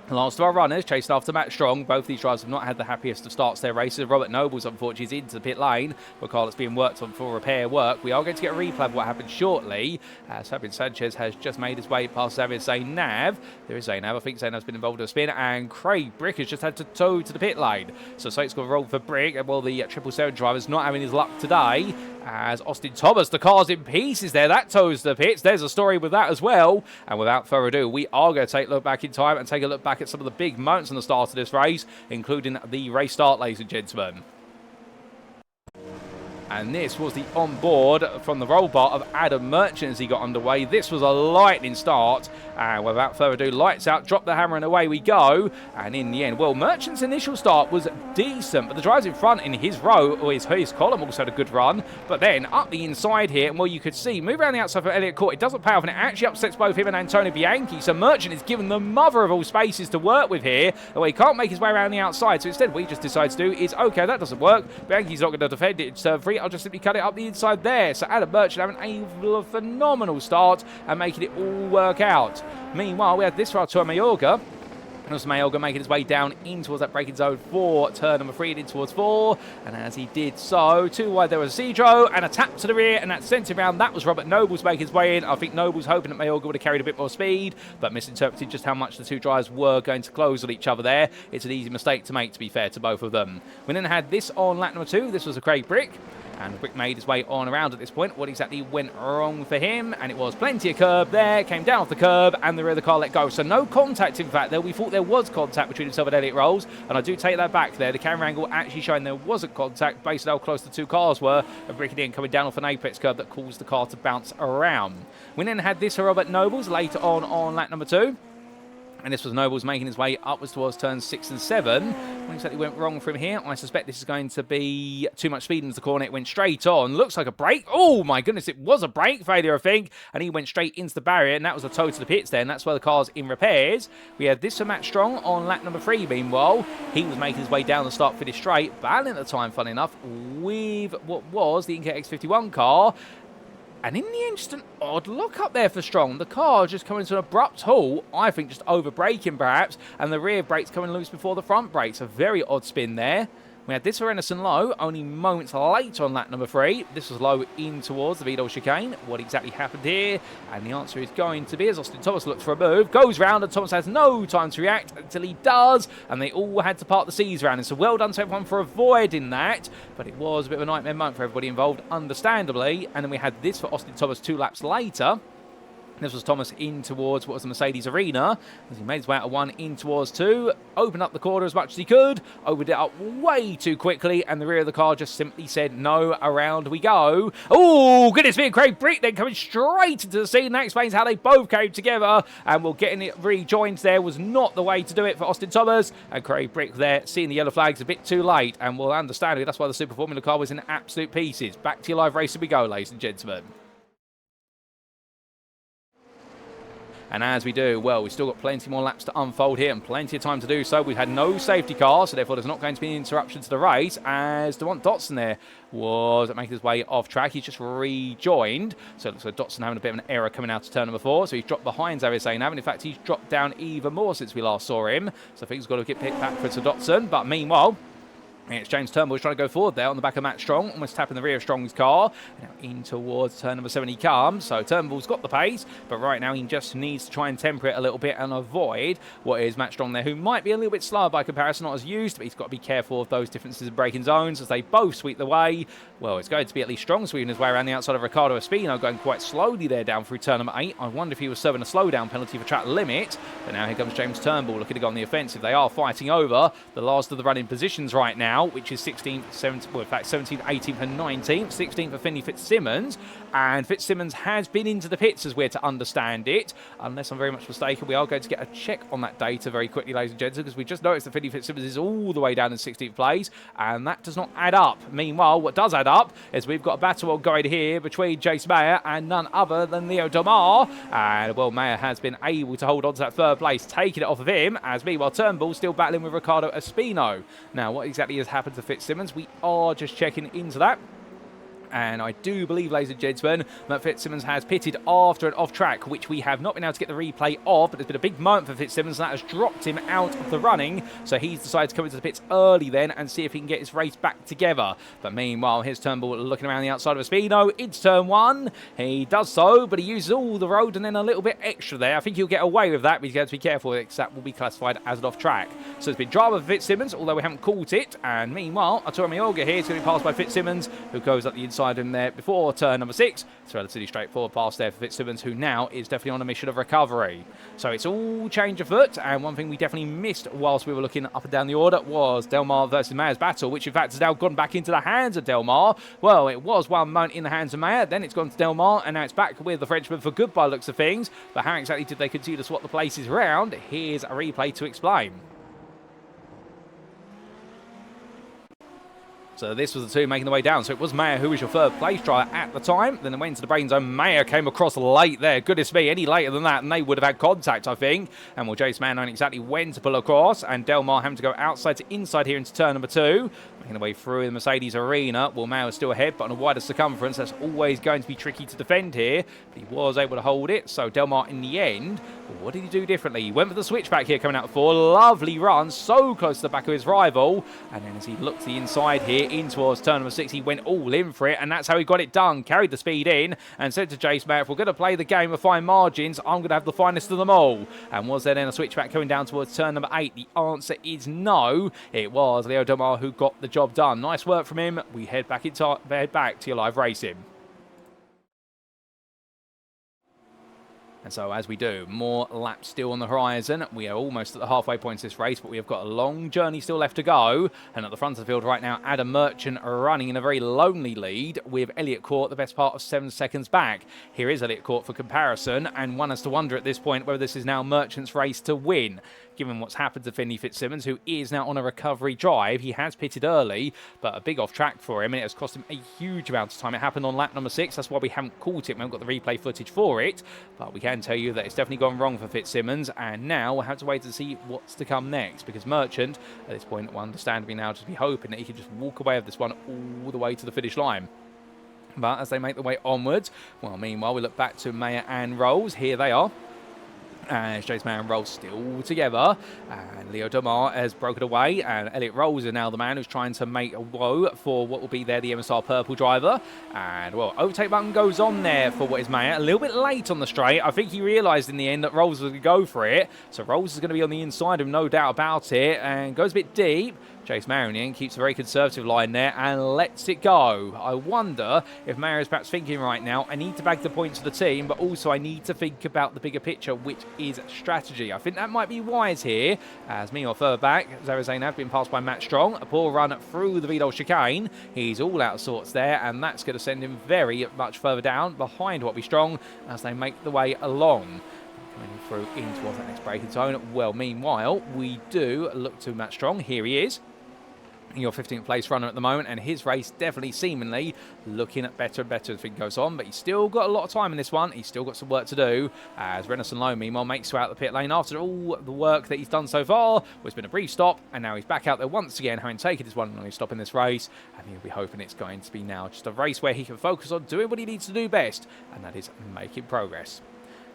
last of our runners, chased after Matt Strong. Both of these drivers have not had the happiest of starts their races. Robert Nobles, unfortunately, is into the pit lane, but Carl, it's being worked on for repair work. We are going to get a replay of what happened shortly, as Fabian Sanchez has just made his way past Xavier Zainav. There is Zainav. I think Zainav's been involved in a spin, and Craig Brick has just had to tow to the pit lane. So it's got a roll for Brick, and well, the 777 driver's not having his luck today, as Austin Thomas, the car's in pieces there. That tows the pits. There's a story with that as well. And without further ado, we are going to take a look back in time and take a look back at some of the big moments on the start of this race, including the race start, ladies and gentlemen. And this was the onboard from the roll bar of Adam Merchant as he got underway. This was a lightning start. And without further ado, lights out, drop the hammer and away we go. And in the end, well, Merchant's initial start was decent, but the drivers in front in his row, or his column, also had a good run. But then up the inside here, and well, you could see, move around the outside for Elliott Court. It doesn't pay off, and it actually upsets both him and Antonio Bianchi. So Merchant is given the mother of all spaces to work with here. Well, he can't make his way around the outside, so instead, what he just decides to do is, okay, that doesn't work. Bianchi's not going to defend it. Serve free. I'll just simply cut it up the inside there. So Adam Merchant having a phenomenal start and making it all work out. Meanwhile, we had this for Arturo Mayorga. And also Mayorga making his way down in towards that braking zone for turn number 3 and in towards 4. And as he did so, too wide there was Cedro and a tap to the rear, and that sent him round. That was Robert Nobles making his way in. I think Nobles hoping that Mayorga would have carried a bit more speed, but misinterpreted just how much the two drivers were going to close on each other there. It's an easy mistake to make, to be fair to both of them. We then had this on lap number 2. This was a Craig Brick. And Brick made his way on around at this point. What exactly went wrong for him? And it was plenty of curb there. Came down off the curb and the rear of the car let go. So no contact, in fact, there. We thought there was contact between himself and Elliott Rolls. And I do take that back there. The camera angle actually showing there wasn't contact based on how close the two cars were. And Brick again coming down off an apex curb that caused the car to bounce around. We then had this for Robert Nobles later on lap number 2. And this was Nobles making his way upwards towards turns 6 and 7. What exactly went wrong from here? I suspect this is going to be too much speed into the corner. It went straight on. Looks like a brake. Oh, my goodness. It was a brake failure, I think. And he went straight into the barrier. And that was a tow to the pits then. That's where the car's in repairs. We had this for Matt Strong on lap number 3. Meanwhile, he was making his way down the start-finish straight. Battling at the time, funny enough, with what was the INCA X51 car. And in the end, just an odd look up there for Strong. The car just coming to an abrupt halt, I think just over-braking perhaps, and the rear brakes coming loose before the front brakes. A very odd spin there. We had this for Ennison Lowe, only moments later on lap number 3. This was Lowe in towards the Vidal chicane. What exactly happened here? And the answer is going to be, as Austin Thomas looks for a move, goes round, and Thomas has no time to react until he does, and they all had to part the seas round. And so well done to everyone for avoiding that, but it was a bit of a nightmare moment for everybody involved, understandably. And then we had this for Austin Thomas 2 laps later. This was Thomas in towards what was the Mercedes Arena. As he made his way out of 1 in towards 2. Opened up the corner as much as he could. Opened it up way too quickly. And the rear of the car just simply said, no, around we go. Oh, goodness me. Craig Brick then coming straight into the scene. That explains how they both came together. And well, getting it rejoined there was not the way to do it for Austin Thomas. And Craig Brick there seeing the yellow flags a bit too late. And well, understandably, that's why the Super Formula car was in absolute pieces. Back to your live racing we go, ladies and gentlemen. And as we do, well, we've still got plenty more laps to unfold here and plenty of time to do so. We've had no safety car, so therefore there's not going to be an interruption to the race, as Devont Dotson there was making his way off track. He's just rejoined. So it looks like Dotson having a bit of an error coming out to turn number 4. So he's dropped behind Zaire now. And in fact, he's dropped down even more since we last saw him. So I think he's got to get picked back for Dotson. But meanwhile, it's James Turnbull trying to go forward there on the back of Matt Strong, almost tapping the rear of Strong's car. Now in towards turn number 7 he comes. So Turnbull's got the pace, but right now he just needs to try and temper it a little bit and avoid what is Matt Strong there, who might be a little bit slower by comparison, not as used, but he's got to be careful of those differences in braking zones as they both sweep the way. Well, it's going to be at least Strong sweeping his way around the outside of Ricardo Espino, going quite slowly there down through turn number 8. I wonder if he was serving a slowdown penalty for track limit. But now here comes James Turnbull looking to go on the offensive. They are fighting over the last of the running positions right now, which is 16th, 17th, well, in fact, 17th, 18th, and 19th. 16th for Finley Fitzsimmons. And Fitzsimmons has been into the pits, as we're to understand it. Unless I'm very much mistaken, we are going to get a check on that data very quickly, ladies and gentlemen, because we just noticed that Finley Fitzsimmons is all the way down in 16th place, and that does not add up. Meanwhile, what does add up is we've got a battle going here between Jace Mayer and none other than Leo Domar. And, well, Mayer has been able to hold on to that third place, taking it off of him, as meanwhile Turnbull still battling with Ricardo Espino. Now, what exactly has happened to Fitzsimmons? We are just checking into that. And I do believe, ladies and gentlemen, that Fitzsimmons has pitted after an off-track, which we have not been able to get the replay of, but there's been a big moment for Fitzsimmons, and that has dropped him out of the running. So he's decided to come into the pits early then and see if he can get his race back together. But meanwhile, here's Turnbull looking around the outside of Espino into turn 1. He does so, but he uses all the road and then a little bit extra there. I think he'll get away with that, but he's going to be careful because that will be classified as an off-track. So there's been drama for Fitzsimmons, although we haven't caught it. And meanwhile, Arturo Mayorga here is going to be passed by Fitzsimmons, who goes up the inside him there before turn number 6. It's a relatively straightforward pass there for Fitzsimmons, who now is definitely on a mission of recovery. So it's all change of foot, and one thing we definitely missed whilst we were looking up and down the order was Delmar versus Mayer's battle, which in fact has now gone back into the hands of Delmar. Well, it was one moment in the hands of Mayer, then it's gone to Delmar, and now it's back with the Frenchman for good by looks of things. But how exactly did they continue to swap the places around? Here's a replay to explain. So this was the two making the way down. So it was Mayer who was your third place driver at the time. Then it went into the brain zone. Mayer came across late there. Goodness me, any later than that, and they would have had contact, I think. And well, Jace Mann knowing exactly when to pull across. And Delmar having to go outside to inside here into turn number 2. Making the way through the Mercedes arena. Well, Mayer is still ahead, but on a wider circumference. That's always going to be tricky to defend here. But he was able to hold it. So Delmar in the end, what did he do differently? He went for the switchback here coming out of 4. Lovely run, so close to the back of his rival. And then as he looked to the inside here in towards turn number 6, he went all in for it, and that's how he got it done. Carried the speed in and said to Jace Mayer, if we're going to play the game of fine margins, I'm going to have the finest of them all. And was there then a switchback coming down towards turn number 8? The answer is no. It was Leo Delmar who got the job done. Nice work from him. We head back to your live racing. And so as we do, more laps still on the horizon. We are almost at the halfway point of this race, but we have got a long journey still left to go. And at the front of the field right now, Adam Merchant running in a very lonely lead with Elliot Court the best part of 7 seconds back. Here is Elliot Court for comparison, and one has to wonder at this point whether this is now Merchant's race to win. Given what's happened to Finley Fitzsimmons, who is now on a recovery drive. He has pitted early, but a big off track for him, and it has cost him a huge amount of time. It happened on lap number 6. That's why we haven't caught it. We haven't got the replay footage for it, but we can tell you that it's definitely gone wrong for Fitzsimmons, and now we'll have to wait to see what's to come next, because Merchant, at this point, will understandably now just be hoping that he can just walk away with this one all the way to the finish line. But as they make their way onwards, well, meanwhile, we look back to Mayer and Rolls. Here they are. As Jace Mayer and Rolls still together, and Leo Delmar has broken away, and Elliot Rolls is now the man who's trying to make a woe for what will be there the MSR purple driver. And well, overtake button goes on there for what is Mayer. A little bit late on the straight. I think he realised in the end that Rolls was going to go for it, so Rolls is going to be on the inside of him, no doubt about it, and goes a bit deep. Jace Mayer in the end keeps a very conservative line there and lets it go. I wonder if Mayer is perhaps thinking right now, I need to bag the points for the team, but also I need to think about the bigger picture, which is strategy. I think that might be wise here, as meanwhile further back, Zara Zainab being passed by Matt Strong. A poor run through the Vidal chicane. He's all out of sorts there, and that's going to send him very much further down behind what be Strong as they make the way along. Coming through in towards that next braking zone. Well, meanwhile, we do look to Matt Strong. Here he is, your 15th place runner at the moment, and his race definitely seemingly looking at better and better as it goes on, but he's still got a lot of time in this one. He's still got some work to do, as Renison Lowe meanwhile makes way out the pit lane after all the work that he's done so far. It's been a brief stop, and now he's back out there once again, having taken his one and only stop in this race, and he'll be hoping it's going to be now just a race where he can focus on doing what he needs to do best, and that is making progress.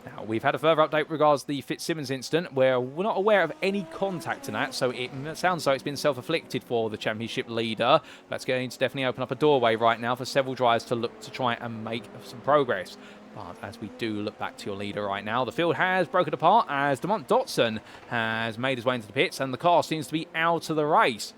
Now, we've had a further update regards the Fitzsimmons incident, where we're not aware of any contact in that, so it sounds like it's been self-afflicted for the championship leader. That's going to definitely open up a doorway right now for several drivers to look to try and make some progress. But as we do look back to your leader right now, the field has broken apart as Demont Dotson has made his way into the pits, and the car seems to be out of the race.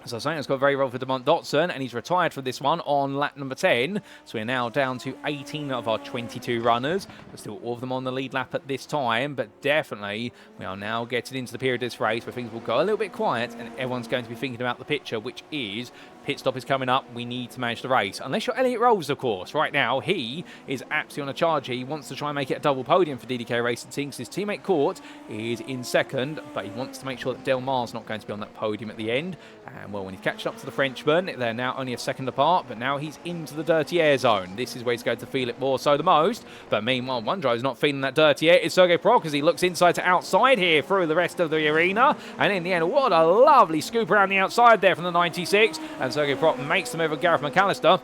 So something that's got very well for Demont Dotson, and he's retired from this one on lap number 10. So we're now down to 18 of our 22 runners. We're still all of them on the lead lap at this time, but definitely we are now getting into the period of this race where things will go a little bit quiet, and everyone's going to be thinking about the picture, which is pit stop is coming up. We need to manage the race. Unless you're Elliot Rolls, of course. Right now, he is absolutely on a charge. He wants to try and make it a double podium for DDK Racing Team, because his teammate Court is in second, but he wants to make sure that Delmar's not going to be on that podium at the end. And well, when he's catching up to the Frenchman, they're now only a second apart, but now he's into the dirty air zone. This is where he's going to feel it more so the most. But meanwhile, one driver's not feeling that dirty air. It's Sergei Prok, as he looks inside to outside here through the rest of the arena. And in the end, what a lovely scoop around the outside there from the 96. And Sergei Prok makes the move of Gareth McAllister,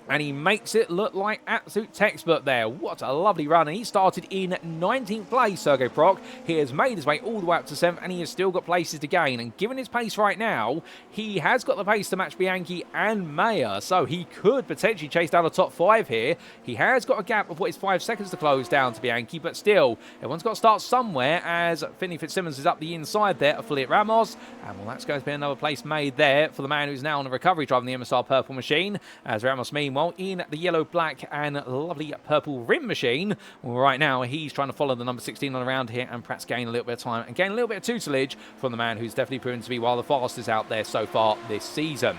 and he makes it look like absolute textbook there. What a lovely run. And he started in 19th place, Sergei Prok. He has made his way all the way up to 7th, and he has still got places to gain. And given his pace right now, he has got the pace to match Bianchi and Mayer, so he could potentially chase down the top 5 here. He has got a gap of what is 5 seconds to close down to Bianchi, but still, everyone's got to start somewhere, as Finley Fitzsimmons is up the inside there of Felipe Ramos. And well, that's going to be another place made there for the man who's now on a recovery driving the MSR purple machine, as Ramos meanwhile in the yellow, black and lovely purple rim machine. Well, right now he's trying to follow the number 16 on around here and perhaps gain a little bit of time and gain a little bit of tutelage from the man who's definitely proven to be one of the fastest out there so far this season.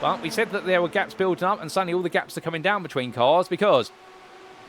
But we said that there were gaps building up, and suddenly all the gaps are coming down between cars, because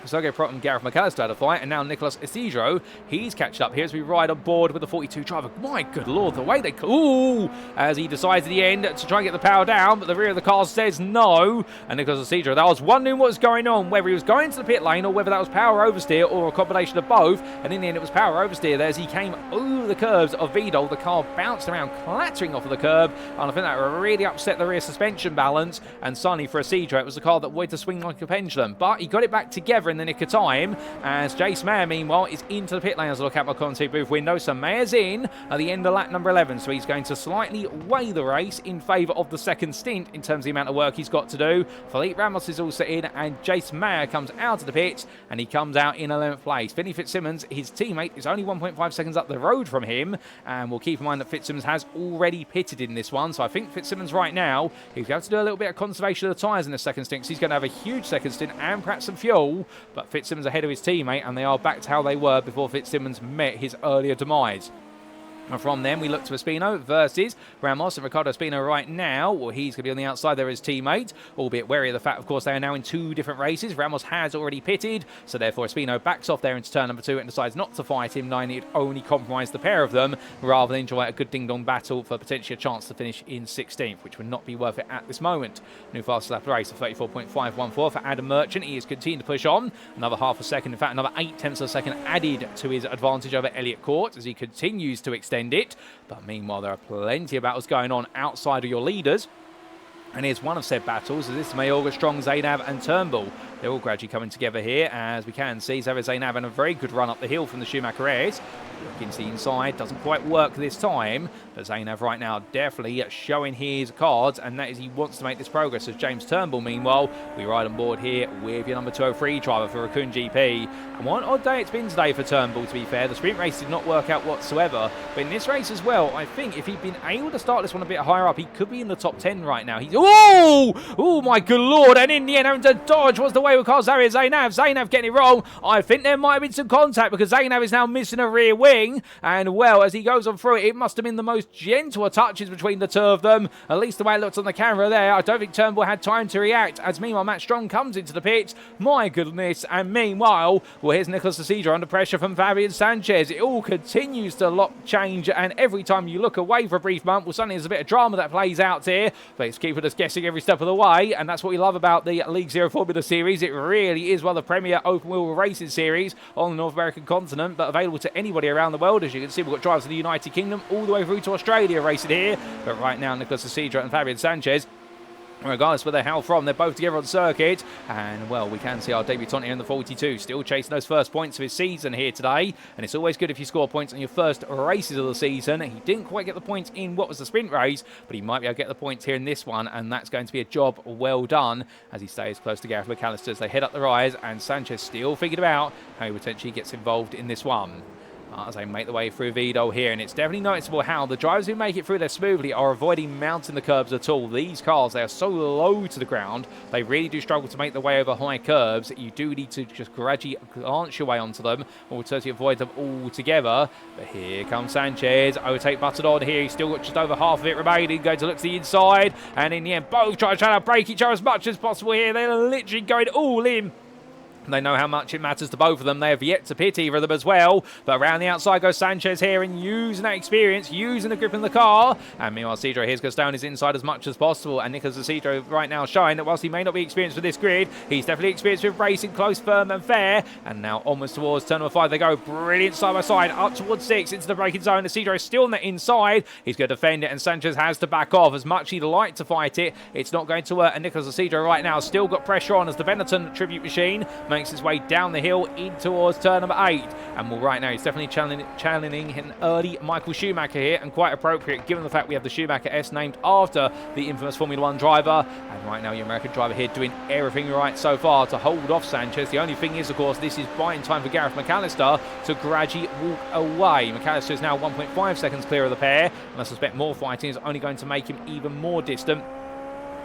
Sergio Prott and Gareth McAllister had a fight, and now Nicolas Isidro, he's catched up here as we ride on board with the 42 driver. My good lord, the way they... Ooh! As he decides at the end to try and get the power down, but the rear of the car says no. And Nicolas Isidro, I was wondering what was going on, whether he was going to the pit lane or whether that was power oversteer or a combination of both. And in the end, it was power oversteer there as he came over the curbs of Vidal. The car bounced around, clattering off of the curb, and I think that really upset the rear suspension balance. And suddenly for Isidro, it was the car that wanted to swing like a pendulum. But he got it back together in the nick of time, as Jace Mayer, meanwhile, is into the pit lane as I look out my commentary booth window. So Mayer's in at the end of lap number 11, so he's going to slightly weigh the race in favour of the second stint in terms of the amount of work he's got to do. Felipe Ramos is also in, and Jace Mayer comes out of the pits, and he comes out in 11th place. Finley Fitzsimmons, his teammate, is only 1.5 seconds up the road from him, and we'll keep in mind that Fitzsimmons has already pitted in this one, so I think Fitzsimmons right now, he's going to have to do a little bit of conservation of the tyres in the second stint, because he's going to have a huge second stint and perhaps some fuel, but Fitzsimmons ahead of his teammate, and they are back to how they were before Fitzsimmons met his earlier demise. And from them, we look to Espino versus Ramos, and Ricardo Espino right now, well, he's going to be on the outside there as teammate, albeit wary of the fact, of course, they are now in two different races. Ramos has already pitted, so therefore Espino backs off there into turn number 2 and decides not to fight him, knowing it only compromised the pair of them, rather than enjoy a good ding-dong battle for potentially a chance to finish in 16th, which would not be worth it at this moment. New fastest lap race of 34.514 for Adam Merchant. He is continuing to push on, another half a second, in fact, another 0.8 of a second added to his advantage over Elliott Court as he continues to extend it. But meanwhile, there are plenty of battles going on outside of your leaders. And here's one of said battles, as this is Mayorga, Strong, Zainab and Turnbull. They're all gradually coming together here, as we can see. Xavier Zainab and a very good run up the hill from the Schumacher Airs. Looking to the inside, doesn't quite work this time, but Zainab right now definitely showing his cards, and that is he wants to make this progress. As James Turnbull, meanwhile, we ride on board here with your number 203 driver for Raccoon GP. And what an odd day it's been today for Turnbull, to be fair. The sprint race did not work out whatsoever, but in this race as well, I think if he'd been able to start this one a bit higher up, he could be in the top 10 right now. He's oh my good lord, and in the end having to dodge was the way with car Xavier Zainab. Zainab getting it wrong. I think there might have been some contact, because Zainab is now missing a rear wing, and well, as he goes on through it, it must have been the most gentle of touches between the two of them, at least the way it looked on the camera there. I don't think Turnbull had time to react, as meanwhile Matt Strong comes into the pit. My goodness, and meanwhile, well, here's Nicolas Isidro under pressure from Fabian Sanchez. It all continues to lock change, and every time you look away for a brief moment, well, suddenly there's a bit of drama that plays out here, but it's keeping us guessing every step of the way, and that's what we love about the League Zero Formula Series. It really is one of the premier open-wheel racing series on the North American continent, but available to anybody around the world. As you can see, we've got drivers in the United Kingdom all the way through to Australia racing here, but right now Nicolas Isidro and Fabian Sanchez, regardless where they're hail from, they're both together on circuit. And well, we can see our debutant here in the 42 still chasing those first points of his season here today, and it's always good if you score points on your first races of the season. He didn't quite get the points in what was the sprint race, but he might be able to get the points here in this one, and that's going to be a job well done as he stays close to Gareth McAllister as they head up the rise, and Sanchez still figured out how he potentially gets involved in this one. As they make the way through Vidal here, and it's definitely noticeable how the drivers who make it through there smoothly are avoiding mounting the curbs at all. These cars, they are so low to the ground, they really do struggle to make their way over high curbs. You do need to just gradually glance your way onto them, or totally avoid them altogether. But here comes Sanchez, overtake button on here, he's still got just over half of it remaining, going to look to the inside, and in the end both trying to break each other as much as possible here. They're literally going all in. They know how much it matters to both of them. They have yet to pit either of them as well. But around the outside goes Sanchez here, and using that experience, using the grip in the car. And meanwhile, Isidro here's going to stay on his inside as much as possible. And Nicolas Isidro right now showing that whilst he may not be experienced with this grid, he's definitely experienced with racing, close, firm and fair. And now onwards towards turn number 5 they go. Brilliant side by side, up towards 6 into the braking zone. Isidro is still on the inside. He's going to defend it, and Sanchez has to back off. As much he'd like to fight it, it's not going to work. And Nicolas Isidro right now still got pressure on as the Benetton tribute machine makes its way down the hill in towards turn number 8. And well, right now he's definitely challenging an early Michael Schumacher here, and quite appropriate given the fact we have the Schumacher S named after the infamous Formula 1 driver. And right now your American driver here doing everything right so far to hold off Sanchez. The only thing is, of course, this is buying time for Gareth McAllister to gradually walk away. McAllister is now 1.5 seconds clear of the pair, and I suspect more fighting is only going to make him even more distant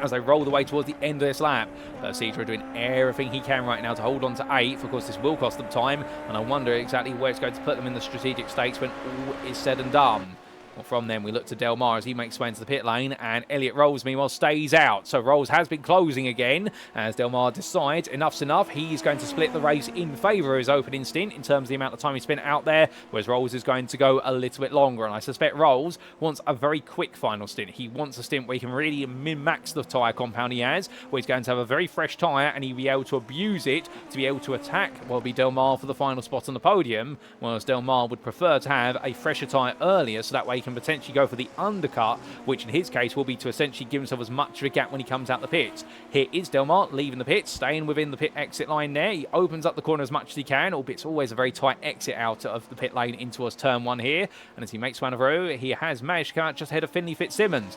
as they roll the way towards the end of this lap. But Isidro doing everything he can right now to hold on to 8th. Of course, this will cost them time, and I wonder exactly where it's going to put them in the strategic stakes when all is said and done. Well, from then, we look to Del Mar as he makes way into the pit lane, and Elliot Rolls, meanwhile, stays out. So Rolls has been closing again as Del Mar decides enough's enough. He's going to split the race in favour of his opening stint in terms of the amount of time he spent out there, whereas Rolls is going to go a little bit longer. And I suspect Rolls wants a very quick final stint. He wants a stint where he can really min-max the tyre compound he has, where he's going to have a very fresh tyre and he'll be able to abuse it to be able to attack what will be Del Mar for the final spot on the podium, whereas Del Mar would prefer to have a fresher tyre earlier so that way he can potentially go for the undercut, which in his case will be to essentially give himself as much of a gap when he comes out the pits. Here is Del Mar leaving the pits, staying within the pit exit line there. He opens up the corner as much as he can, albeit it's always a very tight exit out of the pit lane into us turn 1 here. And as he makes one through, he has managed to come out just ahead of Finley Fitzsimmons.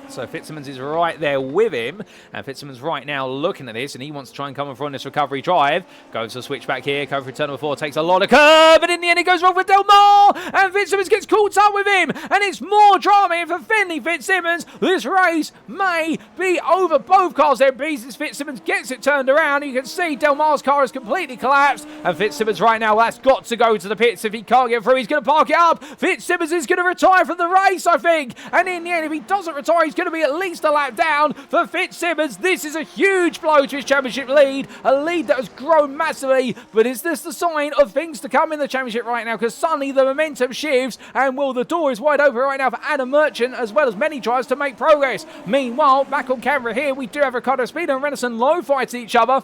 So Fitzsimmons is right there with him, and Fitzsimmons right now looking at this, and he wants to try and come in from this recovery drive. Goes to switch back here, cover turn number 4, takes a lot of curve, and in the end it goes wrong for Del Mar, and Fitzsimmons gets caught up with him, and it's more drama here for Finley Fitzsimmons. This race may be over. Both cars there, Beasley Fitzsimmons gets it turned around. You can see Del Mar's car has completely collapsed, and Fitzsimmons right now, that's got to go to the pits. If he can't get through, he's going to park it up. Fitzsimmons is going to retire from the race, I think, and in the end, if he doesn't retire, he's going to be at least a lap down for Fitzsimmons. This is a huge blow to his championship lead, a lead that has grown massively, but is this the sign of things to come in the championship right now? Because suddenly the momentum shifts, and well, the door is wide open right now for Adam Merchant, as well as many tries to make progress. Meanwhile, back on camera here, we do have Ricardo Espino and Renison Lowe fighting each other,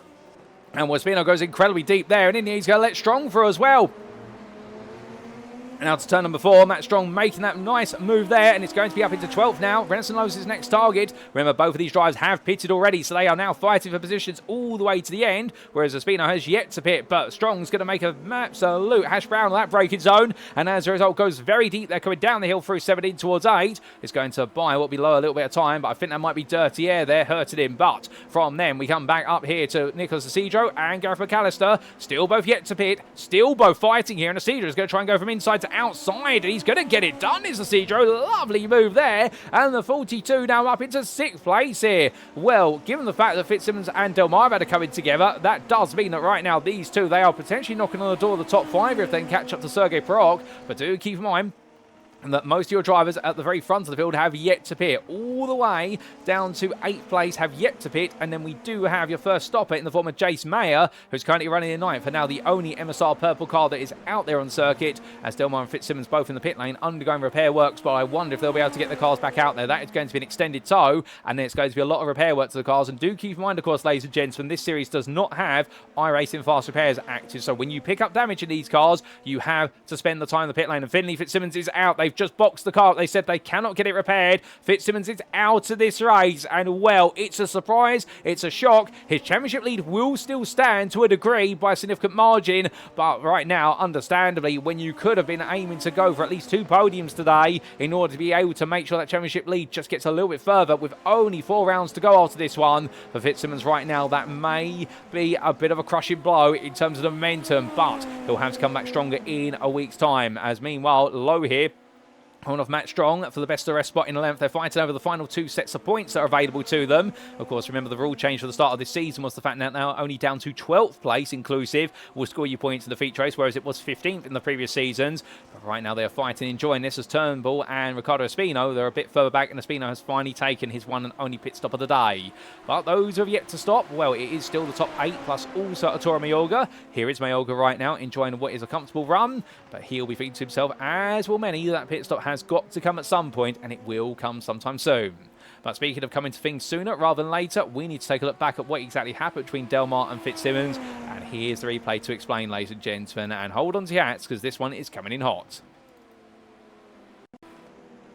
and Espino goes incredibly deep there, and in the end, he's going to let Strong through as well. Now to turn number 4, Matt Strong making that nice move there, and it's going to be up into 12th now. Renison Lowe's his next target. Remember, both of these drivers have pitted already, so they are now fighting for positions all the way to the end, whereas Espino has yet to pit, but Strong's going to make an absolute hash brown of that braking zone, and as a result goes very deep there, coming down the hill through 17 towards 8. It's going to buy what will be low a little bit of time, but I think that might be dirty air there, hurted him. But from then, we come back up here to Nicholas Isidro and Gareth McAllister, still both yet to pit, still both fighting here, and Isidro is going to try and go from inside to outside, and he's going to get it done, is Isidro. Lovely move there, and the 42 now up into 6th place here. Well, given the fact that Fitzsimmons and Del Mar have had to come in together, that does mean that right now these two, they are potentially knocking on the door of the top 5 if they can catch up to Sergei Perok, but do keep in mind that most of your drivers at the very front of the field have yet to pit. All the way down to 8th place have yet to pit, and then we do have your first stopper in the form of Jace Mayer, who's currently running in 9th, and now the only MSR purple car that is out there on circuit, as Del Mar and Fitzsimmons both in the pit lane undergoing repair works, but I wonder if they'll be able to get the cars back out there. That is going to be an extended tow, and then it's going to be a lot of repair work to the cars, and do keep in mind, of course, ladies and gentlemen, this series does not have iRacing fast repairs active, so when you pick up damage in these cars, you have to spend the time in the pit lane, and Finley Fitzsimmons is out. They've just boxed the car. They said they cannot get it repaired. Fitzsimmons is out of this race, and well, it's a surprise, it's a shock. His championship lead will still stand to a degree by a significant margin, but right now, understandably, when you could have been aiming to go for at least 2 podiums today in order to be able to make sure that championship lead just gets a little bit further, with only 4 rounds to go after this one for Fitzsimmons right now, that may be a bit of a crushing blow in terms of the momentum, but he'll have to come back stronger in a week's time. As meanwhile, Low here on off Matt Strong for the best of the rest spot in 11th. They're fighting over the final 2 sets of points that are available to them. Of course, remember the rule change for the start of this season was the fact that now only down to 12th place inclusive will score you points in the feature race, whereas it was 15th in the previous seasons. But right now they are fighting, enjoying this as Turnbull and Ricardo Espino, they're a bit further back, and Espino has finally taken his one and only pit stop of the day. But those who have yet to stop, well, it is still the top 8 plus also Arturo Mayorga. Here is Mayorga right now enjoying what is a comfortable run, but he'll be thinking to himself, as will many, that pit stop has got to come at some point, and it will come sometime soon. But speaking of coming to things sooner rather than later, we need to take a look back at what exactly happened between Del Mar and Fitzsimmons, and here's the replay to explain, ladies and gentlemen, and hold on to your hats because this one is coming in hot.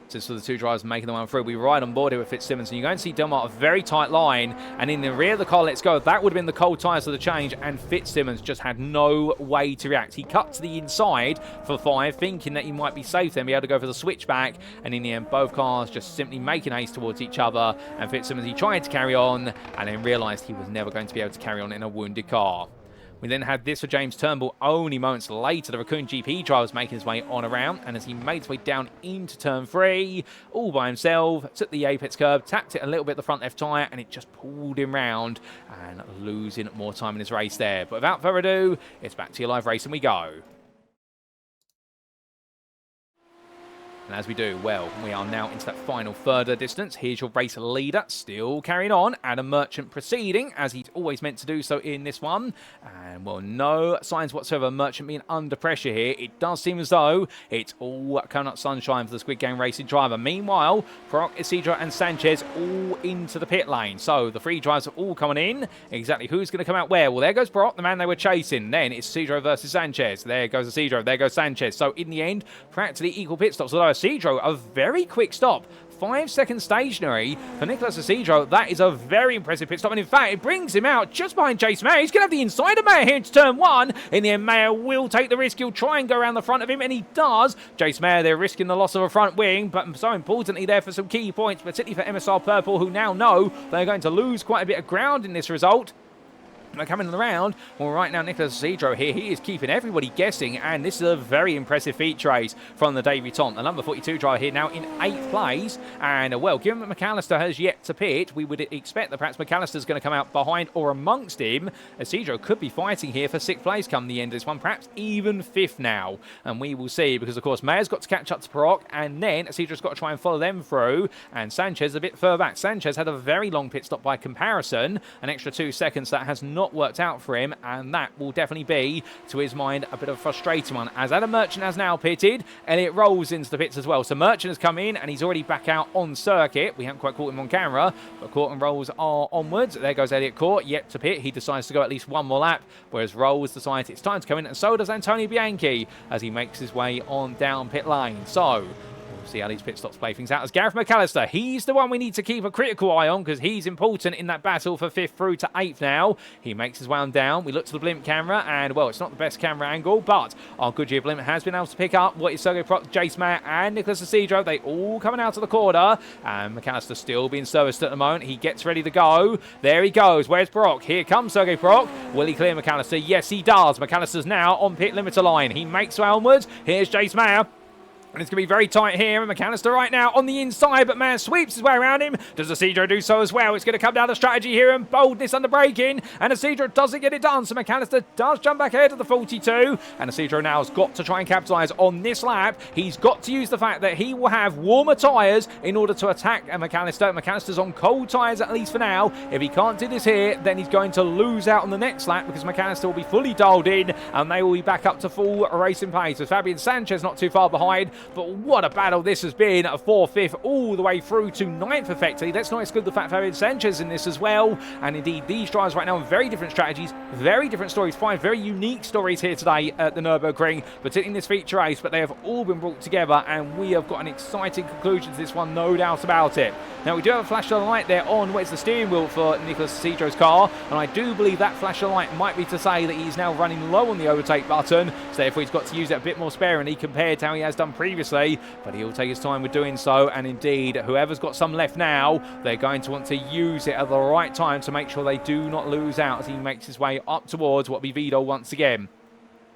Just for the 2 drivers making the one through, we ride on board here with Fitzsimmons, and you're going to see Del Mar a very tight line, and in the rear of the car, let's go. That would have been the cold tyres of the change, and Fitzsimmons just had no way to react. He cut to the inside for 5, thinking that he might be safe then, be able to go for the switchback, and in the end, both cars just simply making haste towards each other, and Fitzsimmons, he tried to carry on, and then realised he was never going to be able to carry on in a wounded car. We then had this for James Turnbull only moments later. The Raccoon GP driver was making his way on around, and as he made his way down into turn 3, all by himself, took the apex curb, tapped it a little bit the front left tyre, and it just pulled him round and losing more time in his race there. But without further ado, it's back to your live race and we go. And as we do, well, we are now into that final third of distance. Here's your race leader, still carrying on. Adam Merchant proceeding, as he's always meant to do so in this one. And, well, no signs whatsoever Merchant being under pressure here. It does seem as though it's all coming up sunshine for the Squid Game Racing driver. Meanwhile, Brock, Isidro and Sanchez all into the pit lane. So the three drivers are all coming in. Exactly who's going to come out where? Well, there goes Brock, the man they were chasing. Then it's Isidro versus Sanchez. There goes Isidro. There goes Sanchez. So in the end, practically equal pit stops. Although Isidro, a very quick stop. 5 seconds stationary for Nicholas Isidro. That is a very impressive pit stop. And in fact, it brings him out just behind Chase Mayer. He's going to have the inside of Mayer here into turn 1. In the end, Mayer will take the risk. He'll try and go around the front of him, and he does. Chase Mayer, they're risking the loss of a front wing, but so importantly there for some key points, particularly for MSR Purple, who now know they're going to lose quite a bit of ground in this result. Coming around, well, right now Nicholas Isidro here, he is keeping everybody guessing, and this is a very impressive feature race from the debutant. The number 42 driver here now in 8th place, and well, given that McAllister has yet to pit, we would expect that perhaps McAllister's going to come out behind or amongst him. Isidro could be fighting here for 6th place come the end of this one, perhaps even 5th now, and we will see, because of course Mayer's got to catch up to Paroc, and then Isidro's got to try and follow them through, and Sanchez a bit further back. Sanchez had a very long pit stop by comparison, an extra 2 seconds that has not worked out for him, and that will definitely be, to his mind, a bit of a frustrating one, as Adam Merchant has now pitted. Elliot Rolls into the pits as well, so Merchant has come in and he's already back out on circuit. We haven't quite caught him on camera, but Court and Rolls are onwards. There goes Elliot Court, yet to pit. He decides to go at least one more lap, whereas Rolls decides it's time to come in, and so does Antonio Bianchi as he makes his way on down pit lane. So see how these pit stops play things out. As Gareth McAllister, he's the one we need to keep a critical eye on, because he's important in that battle for 5th through to 8th now. He makes his way on down. We look to the blimp camera, and well, it's not the best camera angle, but our Goodyear blimp has been able to pick up what is Sergey Proc, Jace Mayer and Nicholas Isidro. They all coming out of the corner, and McAllister still being serviced at the moment. He gets ready to go. There he goes. Where's Brock? Here comes Sergey Proc. Will he clear McAllister? Yes, he does. McAllister's now on pit limiter line. He makes way onwards. Here's Jace Mayer. And it's going to be very tight here. And McAllister right now on the inside, but Mayer sweeps his way around him. Does Isidro do so as well? It's going to come down to strategy here and boldness under braking. And Isidro doesn't get it done. So McAllister does jump back ahead of the 42. And Isidro now has got to try and capitalise on this lap. He's got to use the fact that he will have warmer tyres in order to attack McAllister. McAllister's on cold tyres at least for now. If he can't do this here, then he's going to lose out on the next lap, because McAllister will be fully dialed in and they will be back up to full racing pace. With Fabian Sanchez not too far behind. But what a battle this has been, 4th, 5th, all the way through to 9th effectively. Let's not exclude the fact Fabian Sanchez in this as well. And indeed, these drivers right now have very different strategies, very different stories, 5 very unique stories here today at the Nürburgring, particularly in this feature race, but they have all been brought together, and we have got an exciting conclusion to this one, no doubt about it. Now, we do have a flash of light there on where's the steering wheel for Nicholas Isidro's car, and I do believe that flash of light might be to say that he's now running low on the overtake button, so therefore he's got to use it a bit more sparingly compared to how he has done previously. But he'll take his time with doing so, and indeed, whoever's got some left now, they're going to want to use it at the right time to make sure they do not lose out as he makes his way up towards what will be Vido once again.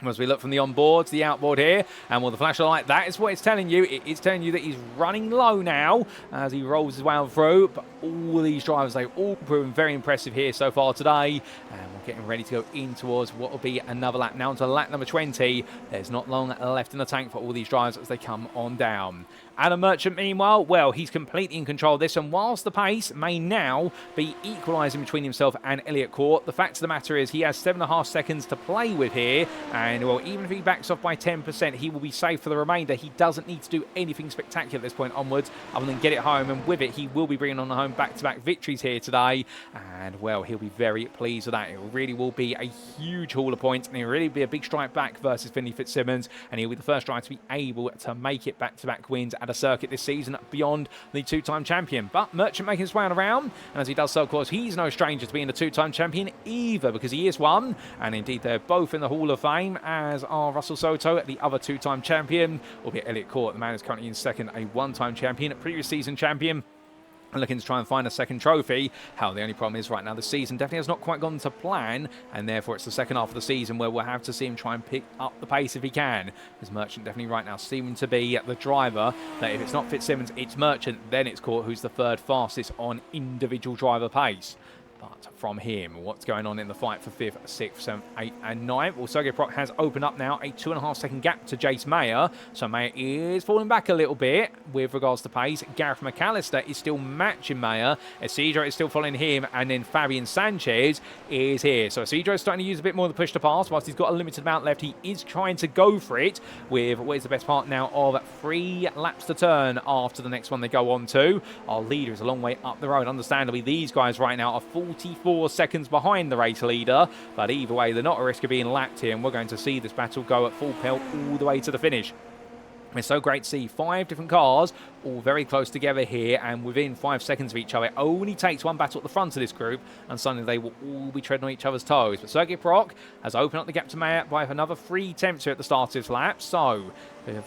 As we look from the onboard to the outboard here, and with the flash of light, that is what it's telling you. It's telling you that he's running low now as he rolls his way on through. But all these drivers, they've all proven very impressive here so far today. And we're getting ready to go in towards what will be another lap. Now onto lap number 20. There's not long left in the tank for all these drivers as they come on down. Adam Merchant, meanwhile, well, he's completely in control of this, and whilst the pace may now be equalising between himself and Elliot Court, the fact of the matter is he has 7.5 seconds to play with here, and, well, even if he backs off by 10%, he will be safe for the remainder. He doesn't need to do anything spectacular at this point onwards, other than get it home, and with it, he will be bringing on the home back-to-back victories here today, and, well, he'll be very pleased with that. It really will be a huge haul of points, and it'll really be a big strike back versus Finley Fitzsimmons, and he'll be the first driver to be able to make it back-to-back wins at a circuit this season beyond the 2-time champion. But Merchant making his way on around, and as he does so, of course, he's no stranger to being a 2-time champion either, because he is one, and indeed they're both in the Hall of Fame, as are Russell Soto, the other 2-time champion, albeit Elliot Court, the man who's currently in second, a 1-time champion, a previous season champion, and looking to try and find a second trophy. How the only problem is right now the season definitely has not quite gone to plan, and therefore it's the second half of the season where we'll have to see him try and pick up the pace if he can, because Merchant definitely right now seeming to be the driver that if it's not Fitzsimmons, it's Merchant, then it's Court who's the third fastest on individual driver pace. But from him, what's going on in the fight for 5th, 6th, 7th, 8th and 9th? Well, Sergei Prok has opened up now a 2.5-second gap to Jace Mayer. So Mayer is falling back a little bit with regards to pace. Gareth McAllister is still matching Mayer. Isidro is still following him. And then Fabian Sanchez is here. So Isidro is starting to use a bit more of the push to pass. Whilst he's got a limited amount left, he is trying to go for it with what is the best part now of 3 laps to turn after the next one they go on to. Our leader is a long way up the road. Understandably, these guys right now are 44 seconds behind the race leader, but either way, they're not at risk of being lapped here, and we're going to see this battle go at full pelt all the way to the finish. It's so great to see 5 different cars all very close together here and within 5 seconds of each other. It only takes one battle at the front of this group and suddenly they will all be treading on each other's toes. But Sergei Prok has opened up the gap to Mayer by another 3 attempts here at the start of this lap. So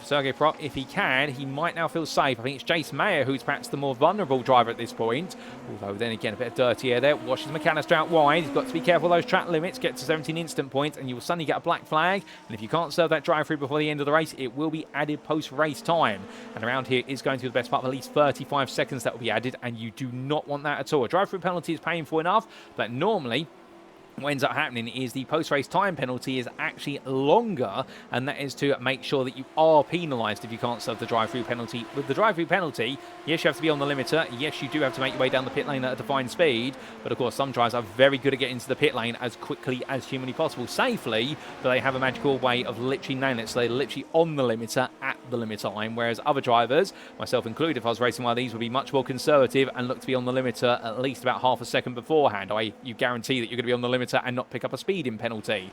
Sergei Prok, if he can, he might now feel safe. I think it's Jace Mayer who's perhaps the more vulnerable driver at this point. Although then again, a bit of dirty air there. Washes McAllister out wide. He's got to be careful of those track limits. Get to 17 instant points and you will suddenly get a black flag. And if you can't serve that drive through before the end of the race, it will be added post-race time. And around here is going to be the best part of at least 35 seconds that will be added. And you do not want that at all. A drive-through penalty is painful enough, but normally what ends up happening is the post-race time penalty is actually longer, and that is to make sure that you are penalised if you can't serve the drive-through penalty. With the drive-through penalty, yes, you have to be on the limiter. Yes, you do have to make your way down the pit lane at a defined speed, but of course, some drivers are very good at getting into the pit lane as quickly as humanly possible, safely, but they have a magical way of literally nailing it, so they're literally on the limiter at the limiter line, whereas other drivers, myself included, if I was racing one of these, would be much more conservative and look to be on the limiter at least about half a second beforehand. You guarantee that you're going to be on the limiter and not pick up a speeding penalty.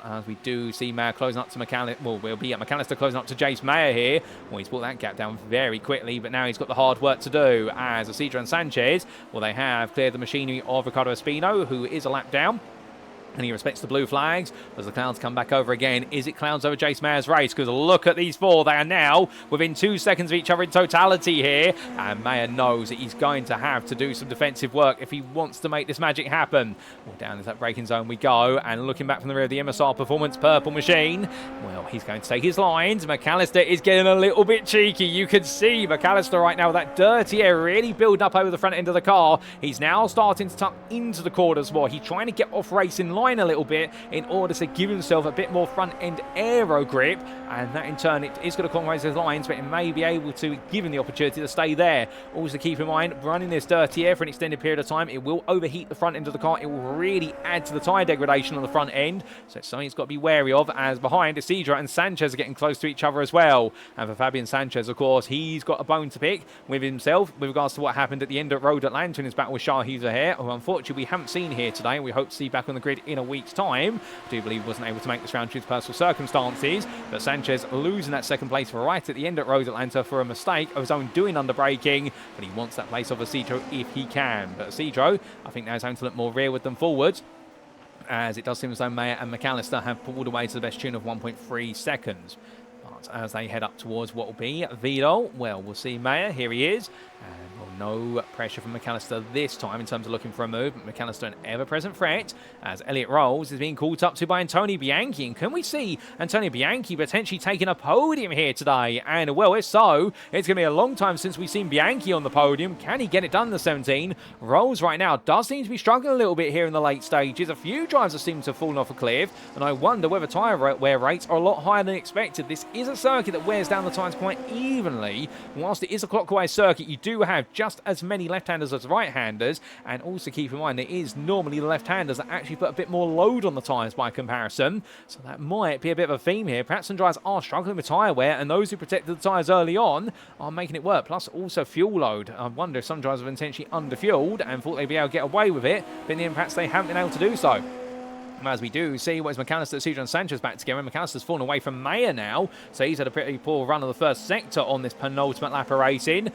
As we do see Mayer closing up to McAllister, well, we'll be at McAllister closing up to Jace Mayer here. Well, he's brought that gap down very quickly, but now he's got the hard work to do as Isidro and Sanchez, well, they have cleared the machinery of Ricardo Espino, who is a lap down. And he respects the blue flags as the clouds come back over again. Is it clouds over Jace Mayer's race? Because look at these 4. They are now within 2 seconds of each other in totality here. And Mayer knows that he's going to have to do some defensive work if he wants to make this magic happen. Well, down into that braking zone we go. And looking back from the rear of the MSR Performance Purple Machine, well, he's going to take his lines. McAllister is getting a little bit cheeky. You can see McAllister right now with that dirty air really building up over the front end of the car. He's now starting to tuck into the corners more. He's trying to get off racing line a little bit in order to give himself a bit more front end aero grip, and that in turn it is going to compromise his lines, but it may be able to give him the opportunity to stay there. Also keep in mind, running this dirty air for an extended period of time, it will overheat the front end of the car. It will really add to the tyre degradation on the front end, so it's something he's got to be wary of, as behind Isidro and Sanchez are getting close to each other as well. And for Fabian Sanchez, of course, he's got a bone to pick with himself with regards to what happened at the end of Road Atlanta in his battle with Shah here, who unfortunately we haven't seen here today. We hope to see back on the grid in a week's time. I do believe he wasn't able to make this round due to personal circumstances, but Sanchez losing that second place right at the end at Road Atlanta for a mistake of his own doing under braking, but he wants that place of Isidro if he can. But Isidro, I think now he's going to look more rearward than forwards, as it does seem as though Mayer and McAllister have pulled away to the best tune of 1.3 seconds. But as they head up towards what will be Vidal, well, we'll see Mayer. Here he is. And no pressure from McAllister this time in terms of looking for a move. McAllister an ever-present threat as Elliott Rolls is being caught up to by Antonio Bianchi. And can we see Antonio Bianchi potentially taking a podium here today? And well, if so, it's going to be a long time since we've seen Bianchi on the podium. Can he get it done in the 17? Rolls right now does seem to be struggling a little bit here in the late stages. A few drivers have seemed to have fallen off a cliff, and I wonder whether tyre wear rates are a lot higher than expected. This is a circuit that wears down the tyres quite evenly. Whilst it is a clockwise circuit, you do have just as many left-handers as right-handers, and also keep in mind it is normally the left-handers that actually put a bit more load on the tyres by comparison, so that might be a bit of a theme here. Perhaps some drivers are struggling with tyre wear, and those who protected the tyres early on are making it work, plus also fuel load. I wonder if some drivers have intentionally under-fueled and thought they'd be able to get away with it, but then perhaps they haven't been able to do so. As we do see what is McAllister, Isidro and Sanchez back together. McAllister's fallen away from Mayer now, so he's had a pretty poor run of the first sector on this penultimate lap of racing.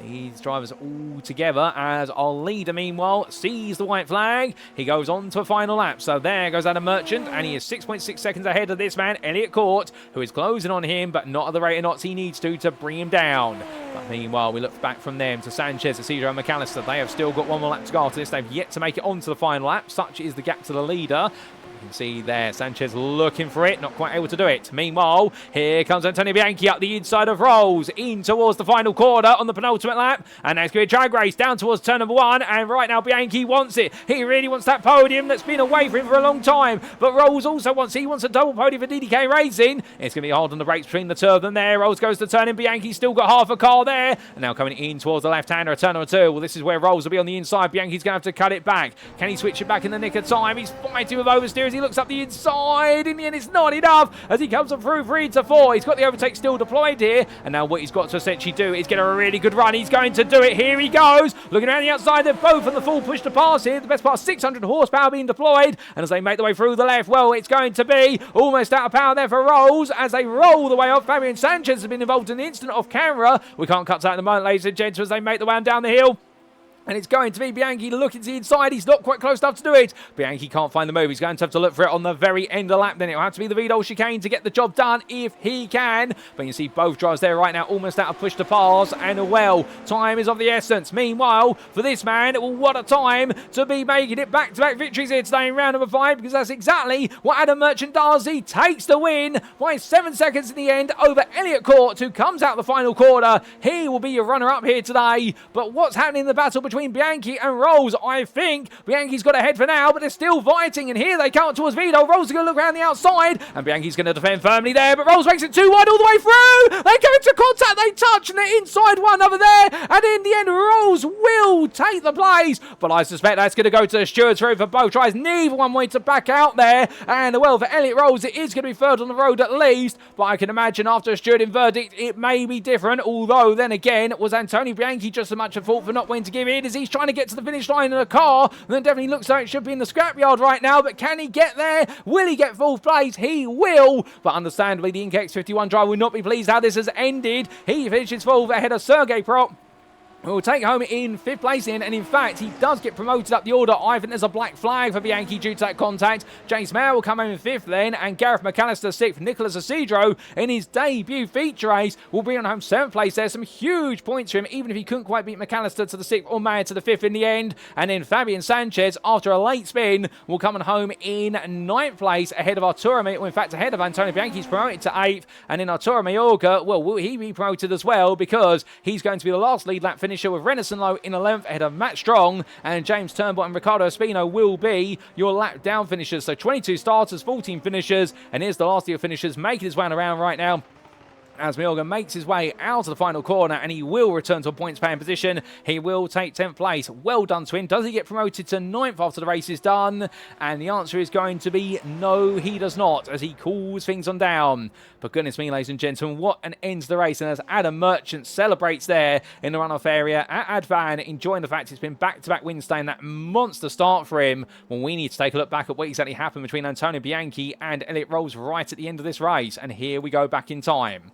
These drivers all together as our leader, meanwhile, sees the white flag. He goes on to a final lap. So there goes Adam Merchant, and he is 6.6 seconds ahead of this man, Elliott Court, who is closing on him, but not at the rate of knots he needs to bring him down. But meanwhile, we look back from them to Sanchez, Isidro and McAllister. They have still got one more lap to go after this. They've yet to make it onto the final lap. Such is the gap to the leader. You can see there, Sanchez looking for it, not quite able to do it. Meanwhile, here comes Antonio Bianchi up the inside of Rolls, in towards the final corner on the penultimate lap. And that's going to be a drag race down towards turn number 1. And right now, Bianchi wants it. He really wants that podium that's been away for him for a long time. But Rolls also wants a double podium for DDK Racing. It's going to be hard on the brakes between the two of them there. Rolls goes to turn in. Bianchi's still got half a car there. And now coming in towards the left-hander at turn number 2. Well, this is where Rolls will be on the inside. Bianchi's going to have to cut it back. Can he switch it back in the nick of time? He's fighting with oversteer as he looks up the inside. In the end, it's not enough as he comes through 3 to 4. He's got the overtake still deployed here. And now what he's got to essentially do is get a really good run. He's going to do it. Here he goes. Looking around the outside, they're both on the full push to pass here. The best part, 600 horsepower being deployed. And as they make their way through the left, well, it's going to be almost out of power there for Rolls as they roll the way off. Fabian Sanchez has been involved in the incident off camera. We can't cut to that at the moment, ladies and gentlemen, as they make the way down the hill. And it's going to be Bianchi looking to the inside. He's not quite close enough to do it. Bianchi can't find the move. He's going to have to look for it on the very end of the lap. Then it'll have to be the Vidal chicane to get the job done if he can. But you see both drivers there right now almost out of push to pass. And well, time is of the essence. Meanwhile, for this man, well, what a time to be making it back-to-back victories here today in round number 5, because that's exactly what Adam Merchant does. He takes the win by 7 seconds in the end over Elliot Court, who comes out the final quarter. He will be your runner-up here today. But what's happening in the battle between Bianchi and Rolls? I think Bianchi's got ahead for now, but they're still fighting, and here they come towards Vito. Rolls is going to look around the outside, and Bianchi's going to defend firmly there, but Rolls makes it too wide all the way through. They go into contact, they touch, and they're inside one over there, and in the end, Rolls will take the place, but I suspect that's going to go to the stewards through for both tries. Neither one way to back out there, and well, for Elliot Rolls, it is going to be third on the road at least, but I can imagine after a stewarding verdict, it may be different, although then again, was Antonio Bianchi just as much a fault for not wanting to give in as he's trying to get to the finish line in a car, and then definitely looks like it should be in the scrapyard right now, but can he get there? Will he get fourth place? He will, but understandably the INCA X51 driver will not be pleased how this has ended. He finishes fourth ahead of Sergei Prop, who will take home in 5th place in, and in fact, he does get promoted up the order. I think there's a black flag for Bianchi due to that contact. James Mayer will come home in 5th then, and Gareth McAllister 6th. Nicholas Isidro, in his debut feature race, will bring on home 7th place there. Some huge points for him, even if he couldn't quite beat McAllister to the 6th or Mayer to the 5th in the end. And then Fabian Sanchez, after a late spin, will come on home in 9th place ahead of Arturo Mayorga, or in fact ahead of Antonio Bianchi. He's promoted to 8th, and then Arturo Mayorga, well, will he be promoted as well, because he's going to be the last lead lap finisher with Renison Lowe in 11th ahead of Matt Strong, and James Turnbull and Ricardo Espino will be your lap down finishers. So 22 starters, 14 finishers, and here's the last of your finishers making his way around right now as Mayorga makes his way out of the final corner, and he will return to a points-paying position. He will take 10th place. Well done to him. Does he get promoted to 9th after the race is done? And the answer is going to be no, he does not, as he cools things on down. But goodness me, ladies and gentlemen, what an end to the race. And as Adam Merchant celebrates there in the runoff area at Advan, enjoying the fact it's been back-to-back wins today and that monster start for him, well, we need to take a look back at what exactly happened between Antonio Bianchi and Elliot Rolls right at the end of this race. And here we go back in time.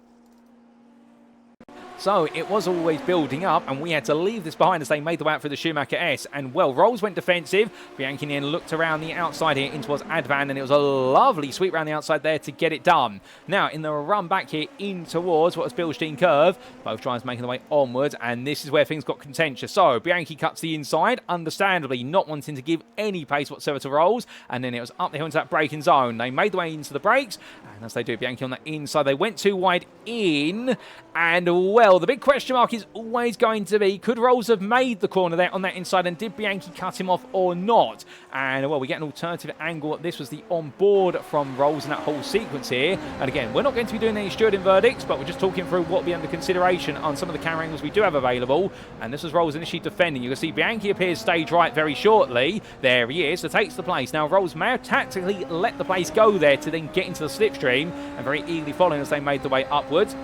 So it was always building up, and we had to leave this behind as they made the way out for the Schumacher S. And well, Rolls went defensive. Bianchi then looked around the outside here in towards Advan, and it was a lovely sweep around the outside there to get it done. Now, in the run back here in towards what was Bilstein Curve, both drivers making their way onwards, and this is where things got contentious. So Bianchi cuts the inside, understandably not wanting to give any pace whatsoever to Rolls, and then it was up the hill into that braking zone. They made the way into the brakes, and as they do, Bianchi on that inside, they went too wide in, and well, the big question mark is always going to be, could Rolls have made the corner there on that inside, and did Bianchi cut him off or not? And well, we get an alternative angle. This was the on-board from Rolls in that whole sequence here. And again, we're not going to be doing any stewarding verdicts, but we're just talking through what will be under consideration on some of the camera angles we do have available. And this was Rolls initially defending. You can see Bianchi appears stage right very shortly. There he is, so takes the place. Now Rolls may have tactically let the place go there to then get into the slipstream, and very eagerly following as they made the way upwards.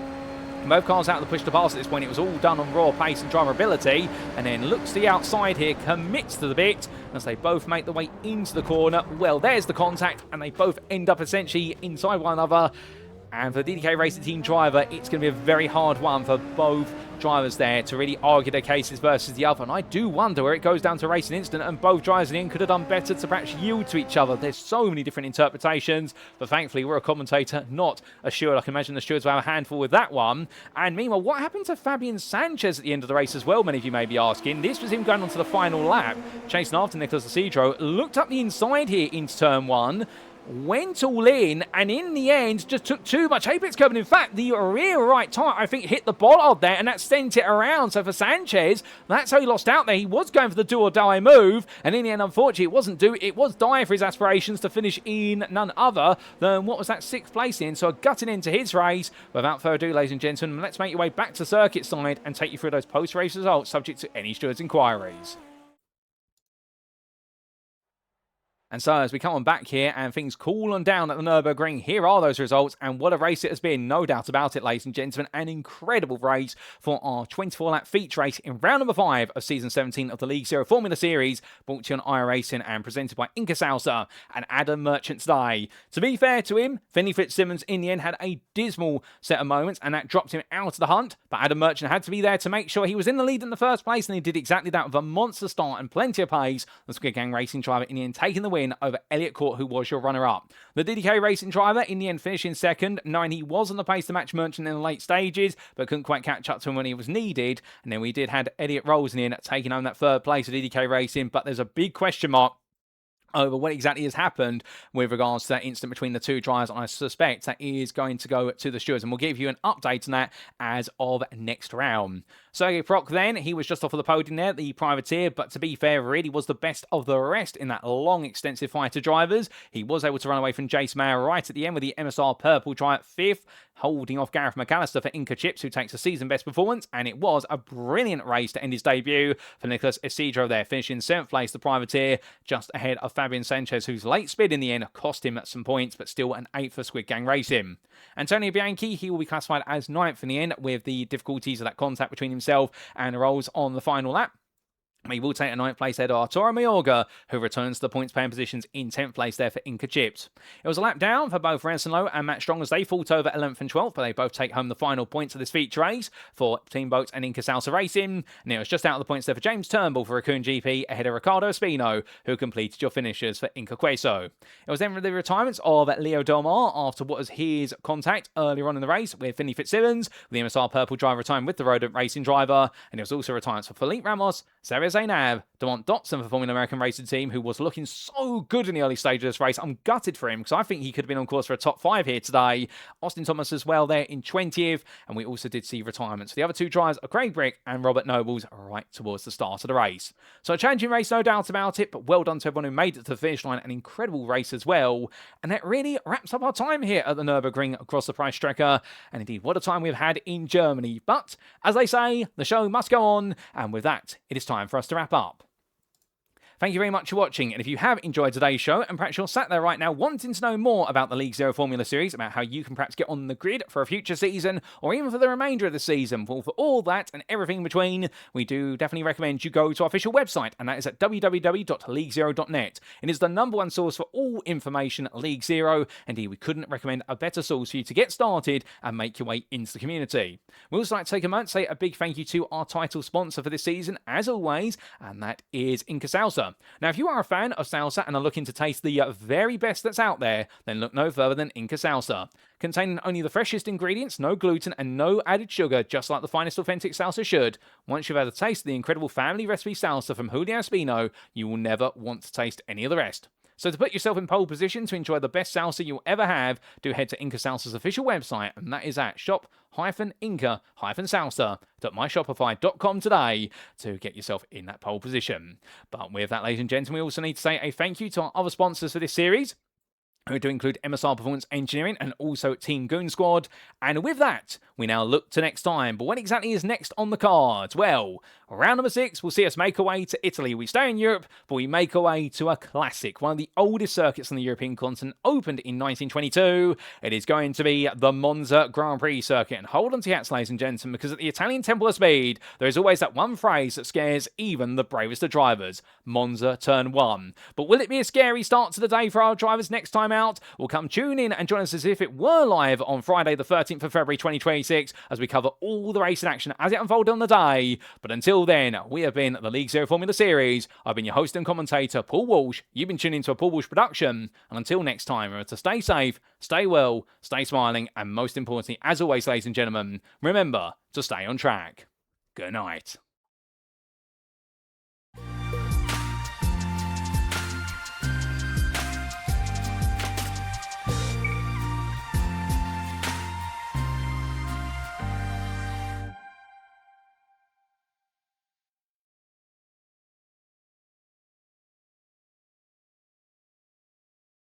Both cars out of the push to pass at this point. It was all done on raw pace and driver ability, and then looks to the outside here, commits to the bit as they both make the way into the corner. Well, there's the contact, and they both end up essentially inside one another. And for the DDK Racing Team driver, it's going to be a very hard one for both drivers there to really argue their cases versus the other. And I do wonder where it goes down to racing incident, and both drivers in the end could have done better to perhaps yield to each other. There's so many different interpretations, but thankfully we're a commentator, not a steward. I can imagine the stewards will have a handful with that one. And meanwhile, what happened to Fabian Sanchez at the end of the race as well, many of you may be asking? This was him going on to the final lap, chasing after Nicholas Isidro. Looked up the inside here into turn 1. went all in, and in the end just took too much apex curve. And in fact, the rear right tire, I think, hit the bollard there, and that sent it around. So for Sanchez, that's how he lost out there. He was going for the do or die move, and in the end, unfortunately, it wasn't do. It was die for his aspirations to finish in none other than, what was that, 6th place in. So a gutting into his race. Without further ado, ladies and gentlemen, let's make your way back to circuit side and take you through those post-race results subject to any steward's inquiries. And so as we come on back here and things cool on down at the Nürburgring, here are those results, and what a race it has been, no doubt about it, ladies and gentlemen. An incredible race for our 24-lap feature race in round number 5 of season 17 of the League Zero Formula Series, brought to you on iRacing and presented by INCA Salsa and Adam Merchant today. To be fair to him, Finley Fitzsimmons in the end had a dismal set of moments, and that dropped him out of the hunt, but Adam Merchant had to be there to make sure he was in the lead in the first place, and he did exactly that with a monster start and plenty of pace. The Squid Gang Racing driver in the end taking the win over Elliot Court, who was your runner-up. The DDK Racing driver in the end finishing second, knowing he was on the pace to match Merchant in the late stages, but couldn't quite catch up to him when he was needed. And then we did have Elliot Rolls in taking home that 3rd place of DDK Racing, but there's a big question mark over what exactly has happened with regards to that incident between the two drivers, and I suspect that is going to go to the stewards, and we'll give you an update on that as of next round. Sergei Proc then, he was just off of the podium there, the privateer, but to be fair, really was the best of the rest in that long, extensive fight of drivers. He was able to run away from Jace Mayer right at the end with the MSR Purple drive 5th, holding off Gareth McAllister for INCA Chips, who takes a season best performance, and it was a brilliant race to end his debut for Nicholas Isidro there, finishing 7th place, the privateer, just ahead of Fabian Sanchez, whose late speed in the end cost him some points, but still an 8th for Squid Gang Racing. Antonio Bianchi, he will be classified as 9th in the end, with the difficulties of that contact between himself and Rolls on the final lap. He will take a 9th place ahead of Arturo Mayorga, who returns to the points paying positions in 10th place there for INCA Chips. It was a lap down for both Ransom and Matt Strong as they fought over 11th and 12th, but they both take home the final points of this feature race for Team Boats and INCA Salsa Racing. And it was just out of the points there for James Turnbull for Raccoon GP ahead of Ricardo Espino, who completed your finishers for INCA Queso. It was then the retirements of Leo Delmar after what was his contact earlier on in the race with Finley Fitzsimmons, with the MSR Purple driver retiring with the Rodent Racing driver, and it was also retirements for Felipe Ramos, Sarah Zainab, Demont Dotson for Formula American Racing Team, who was looking so good in the early stage of this race. I'm gutted for him because I think he could have been on course for a top 5 here today. Austin Thomas as well there in 20th, and we also did see retirements for the other two drivers, Craig Brick and Robert Nobles, right towards the start of the race. So a challenging race, no doubt about it, but well done to everyone who made it to the finish line. An incredible race as well. And that really wraps up our time here at the Nürburgring across the Prix Strecker. And indeed, what a time we've had in Germany. But as they say, the show must go on. And with that, it is time for us to wrap up. Thank you very much for watching, and if you have enjoyed today's show, and perhaps you're sat there right now wanting to know more about the League Zero Formula Series, about how you can perhaps get on the grid for a future season, or even for the remainder of the season, well, for all that and everything in between, we do definitely recommend you go to our official website, and that is at www.leaguezero.net. It is the #1 source for all information League Zero. Indeed, we couldn't recommend a better source for you to get started and make your way into the community. We also like to take a moment to say a big thank you to our title sponsor for this season, as always, and that is INCA Salsa. Now, if you are a fan of salsa and are looking to taste the very best that's out there, then look no further than INCA Salsa. Containing only the freshest ingredients, no gluten and no added sugar, just like the finest authentic salsa should. Once you've had a taste of the incredible family recipe salsa from Julio Espino, you will never want to taste any of the rest. So to put yourself in pole position to enjoy the best salsa you'll ever have, do head to INCA Salsa's official website, and that is at shop-inca-salsa.myshopify.com today to get yourself in that pole position. But with that, ladies and gentlemen, we also need to say a thank you to our other sponsors for this series, who do include MSR Performance Engineering and also Team Goon Squad. And with that, we now look to next time. But what exactly is next on the cards? Well, round number 6 will see us make our way to Italy. We stay in Europe, but we make our way to a classic. One of the oldest circuits on the European continent, opened in 1922. It is going to be the Monza Grand Prix circuit. And hold on to your hats, ladies and gentlemen, because at the Italian Temple of Speed, there is always that one phrase that scares even the bravest of drivers. Monza Turn 1. But will it be a scary start to the day for our drivers next time out? Well, come tune in and join us as if it were live on Friday the 13th of February 2026 as we cover all the racing action as it unfolded on the day. But until then, we have been the League Zero Formula Series. I've been your host and commentator, Paul Walsh. You've been tuning into a Paul Walsh production. And until next time, remember to stay safe, stay well, stay smiling, and most importantly, as always, ladies and gentlemen, remember to stay on track. Good night.